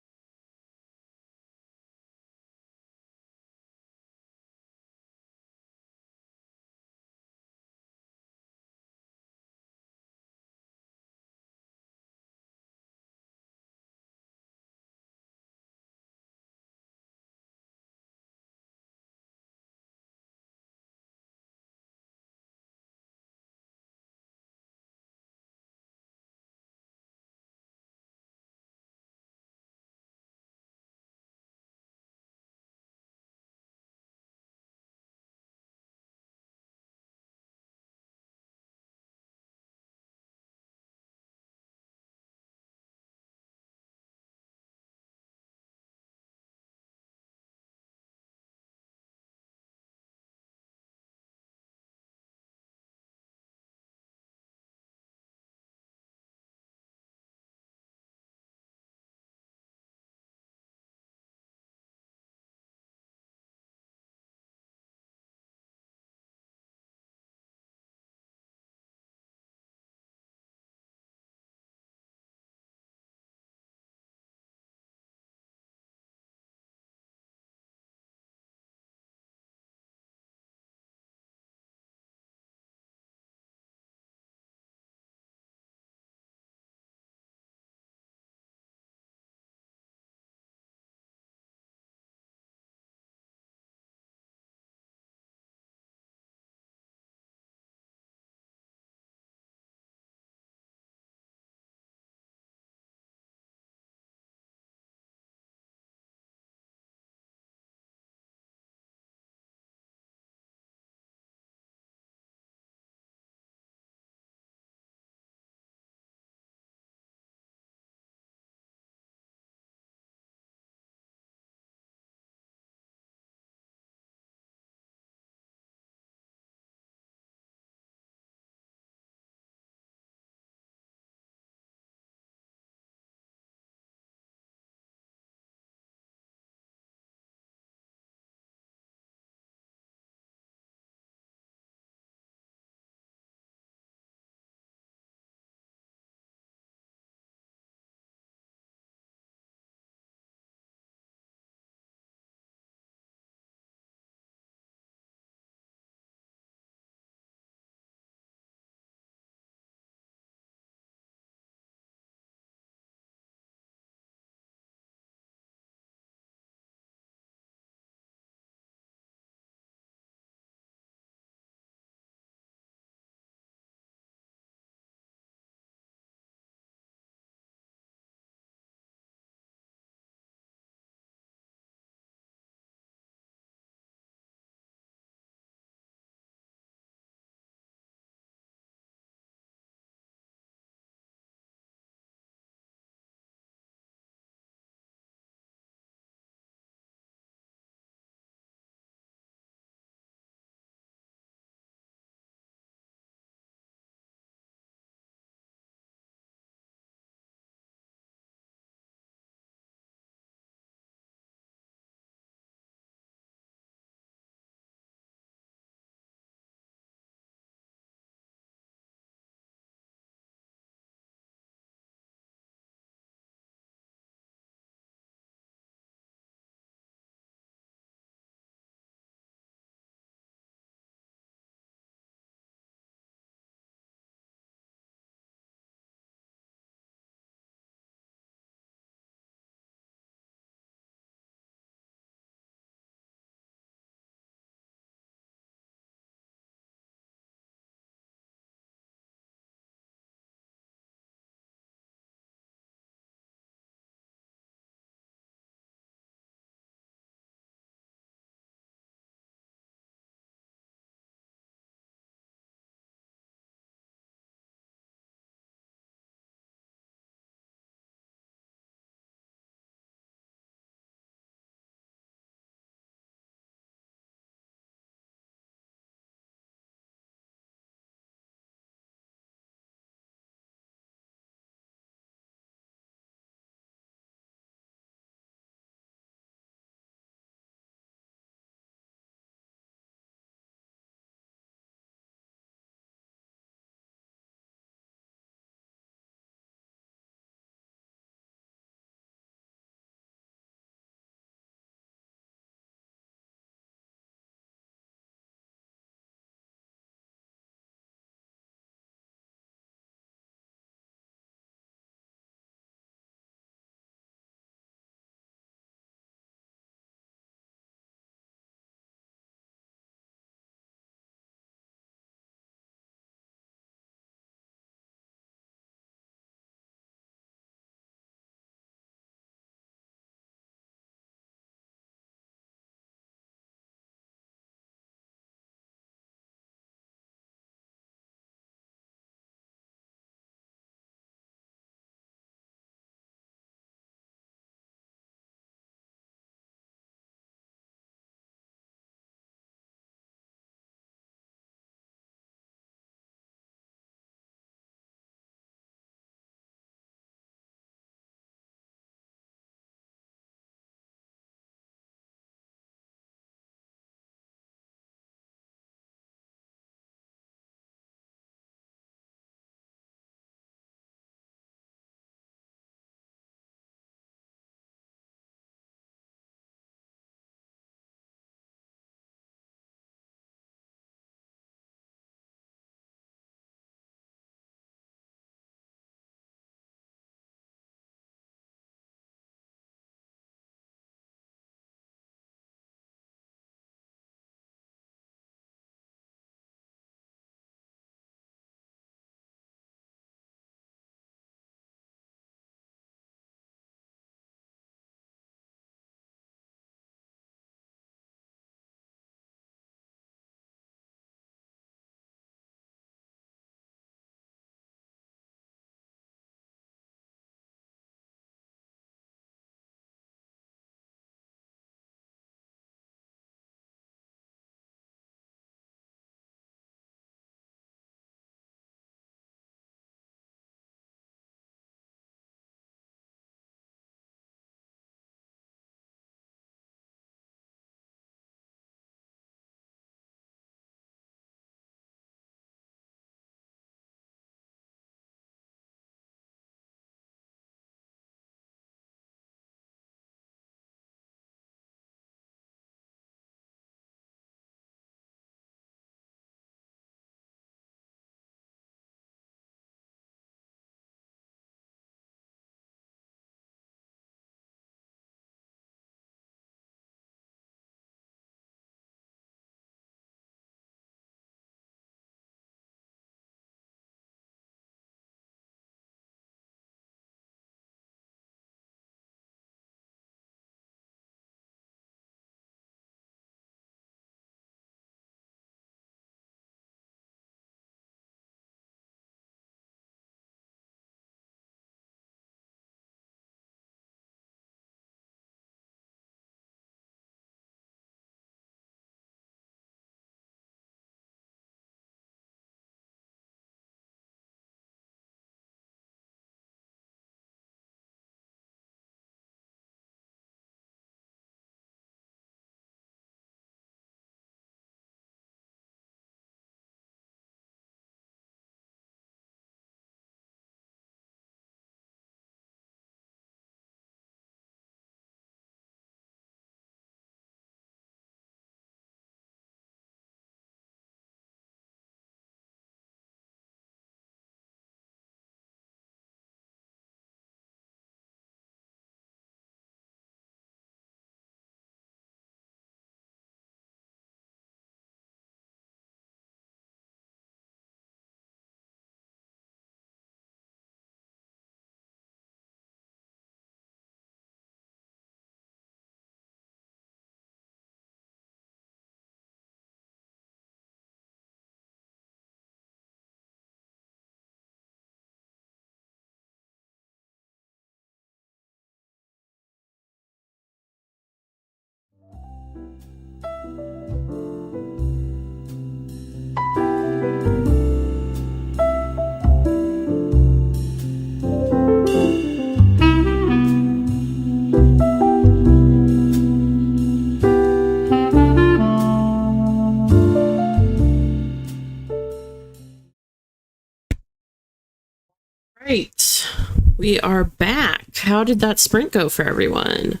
right, we are back. How did that sprint go for everyone?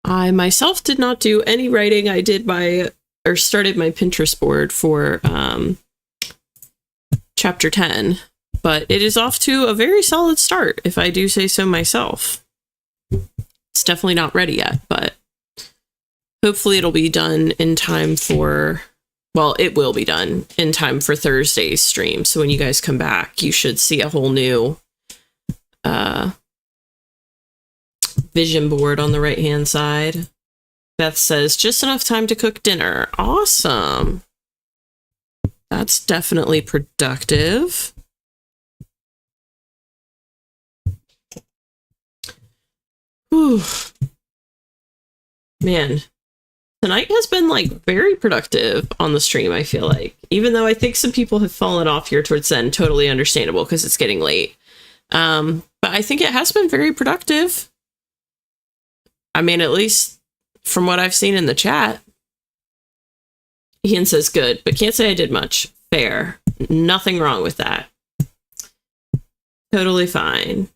I myself did not do any writing. I did started my Pinterest board for chapter 10, but it is off to a very solid start, if I do say so myself. It's definitely not ready yet, but hopefully it'll be done in time for, well, it will be done in time for Thursday's stream. So when you guys come back, you should see a whole new vision board on the right hand side. Beth says, just enough time to cook dinner. Awesome. That's definitely productive. Whew. Man, tonight has been like very productive on the stream, I feel like. Even though I think some people have fallen off here towards the end, totally understandable because it's getting late. But I think it has been very productive. I mean, at least from what I've seen in the chat. Ian says good, but can't say I did much. Fair. Nothing wrong with that. Totally fine.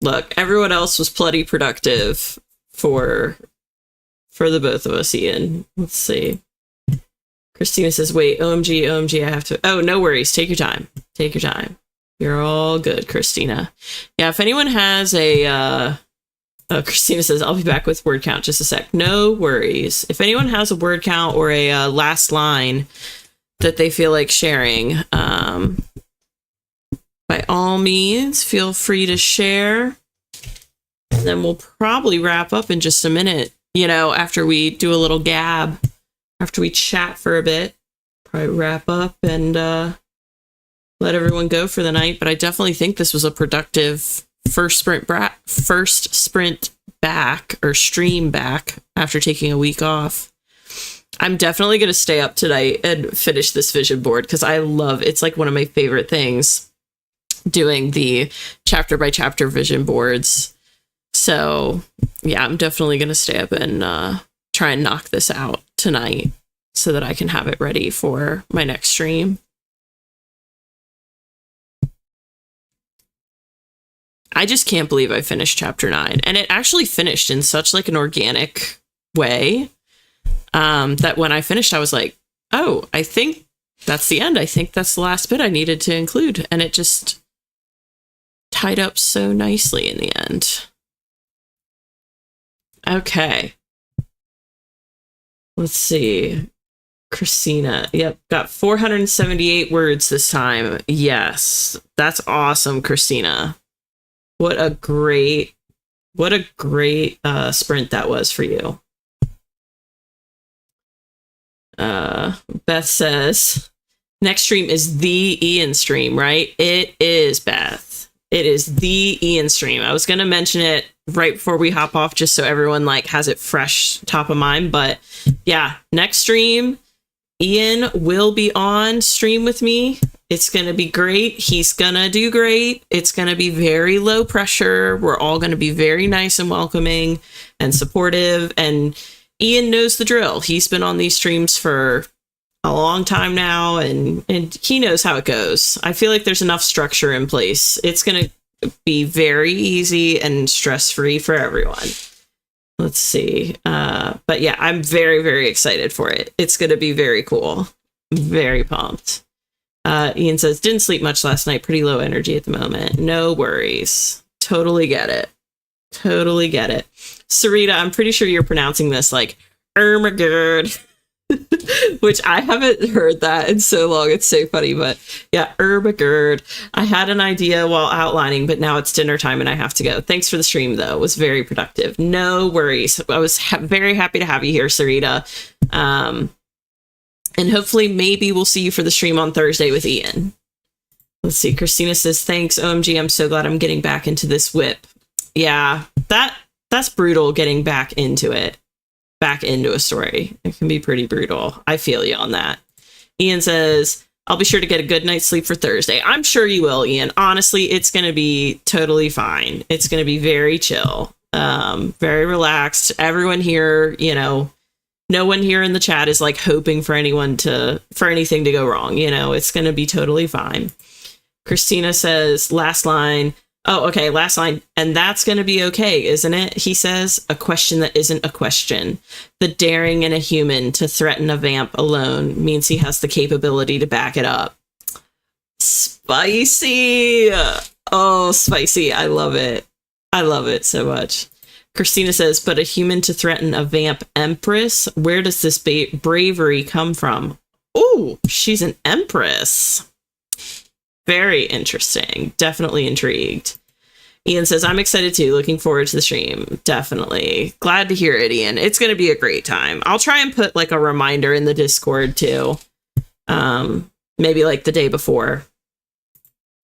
Look, everyone else was plenty productive for the both of us, Ian. Let's see. Christina says, wait, OMG, I have to... Oh, no worries. Take your time. Take your time. You're all good, Christina. Yeah, if anyone has a... Christina says, I'll be back with word count just a sec. No worries. If anyone has a word count or a last line that they feel like sharing, by all means, feel free to share. And then we'll probably wrap up in just a minute, you know, after we do a little gab, after we chat for a bit, probably wrap up and let everyone go for the night. But I definitely think this was a productive first sprint back or stream back after taking a week off. I'm definitely going to stay up tonight and finish this vision board because I love it's like one of my favorite things, doing the chapter by chapter vision boards. So yeah, I'm definitely going to stay up and try and knock this out tonight so that I can have it ready for my next stream. I just can't believe I finished chapter 9, and it actually finished in such like an organic way that when I finished, I was like, oh, I think that's the end. I think that's the last bit I needed to include. And it just tied up so nicely in the end. Okay. Let's see. Christina. Yep. Got 478 words this time. Yes. That's awesome, Christina. What a great sprint that was for you. Beth says, next stream is the Ian stream, right? It is, Beth. It is the Ian stream. I was going to mention it right before we hop off, just so everyone like has it fresh top of mind. But yeah, next stream, Ian will be on stream with me. It's going to be great. He's going to do great. It's going to be very low pressure. We're all going to be very nice and welcoming and supportive. And Ian knows the drill. He's been on these streams for a long time now, and he knows how it goes. I feel like there's enough structure in place. It's going to be very easy and stress-free for everyone. Let's see. But yeah, I'm very, very excited for it. It's going to be very cool. Very pumped. Ian says, didn't sleep much last night. Pretty low energy at the moment. No worries. Totally get it. Totally get it. Sarita, I'm pretty sure you're pronouncing this like Ermagerd, which I haven't heard that in so long. It's so funny, but yeah, Ermagerd. I had an idea while outlining, but now it's dinner time and I have to go. Thanks for the stream, though. It was very productive. No worries. I was very happy to have you here, Sarita. And hopefully maybe we'll see you for the stream on Thursday with Ian. Let's see. Christina says, thanks, OMG. I'm so glad I'm getting back into this whip. Yeah, that's brutal, getting back into it. Back into a story. It can be pretty brutal. I feel you on that. Ian says, I'll be sure to get a good night's sleep for Thursday. I'm sure you will, Ian. Honestly, it's going to be totally fine. It's going to be very chill. Very relaxed. Everyone here, you know, no one here in the chat is like hoping for anything to go wrong. You know, it's going to be totally fine. Christina says, last line. Oh, okay, last line. And that's going to be okay, isn't it? He says, a question that isn't a question. The daring in a human to threaten a vamp alone means he has the capability to back it up. Spicy. Oh, spicy. I love it. I love it so much. Christina says, but a human to threaten a vamp empress? Where does this bravery come from? Oh, she's an empress. Very interesting. Definitely intrigued. Ian says, I'm excited too. Looking forward to the stream. Definitely. Glad to hear it, Ian. It's going to be a great time. I'll try and put like a reminder in the Discord too. Maybe like the day before.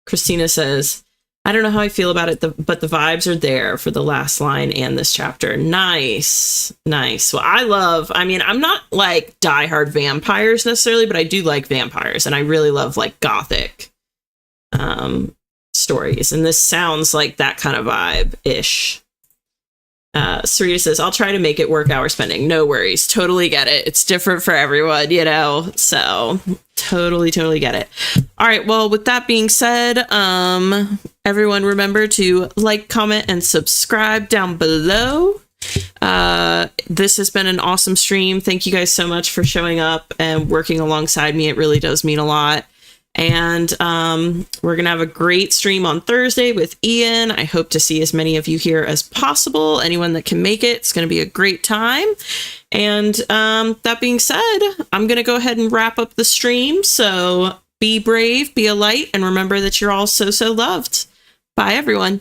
Christina says, I don't know how I feel about it, but the vibes are there for the last line and this chapter. Nice. Nice. Well, I'm not like diehard vampires necessarily, but I do like vampires, and I really love like gothic stories, and this sounds like that kind of vibe-ish. Sarita says, I'll try to make it work hour spending. No worries. Totally get it. It's different for everyone, you know, so totally get it. All right. Well, with that being said, everyone remember to like, comment, and subscribe down below. This has been an awesome stream. Thank you guys so much for showing up and working alongside me. It really does mean a lot. And we're going to have a great stream on Thursday with Ian. I hope to see as many of you here as possible. Anyone that can make it, it's going to be a great time. And that being said, I'm going to go ahead and wrap up the stream. So be brave, be a light, and remember that you're all so loved. Bye, everyone.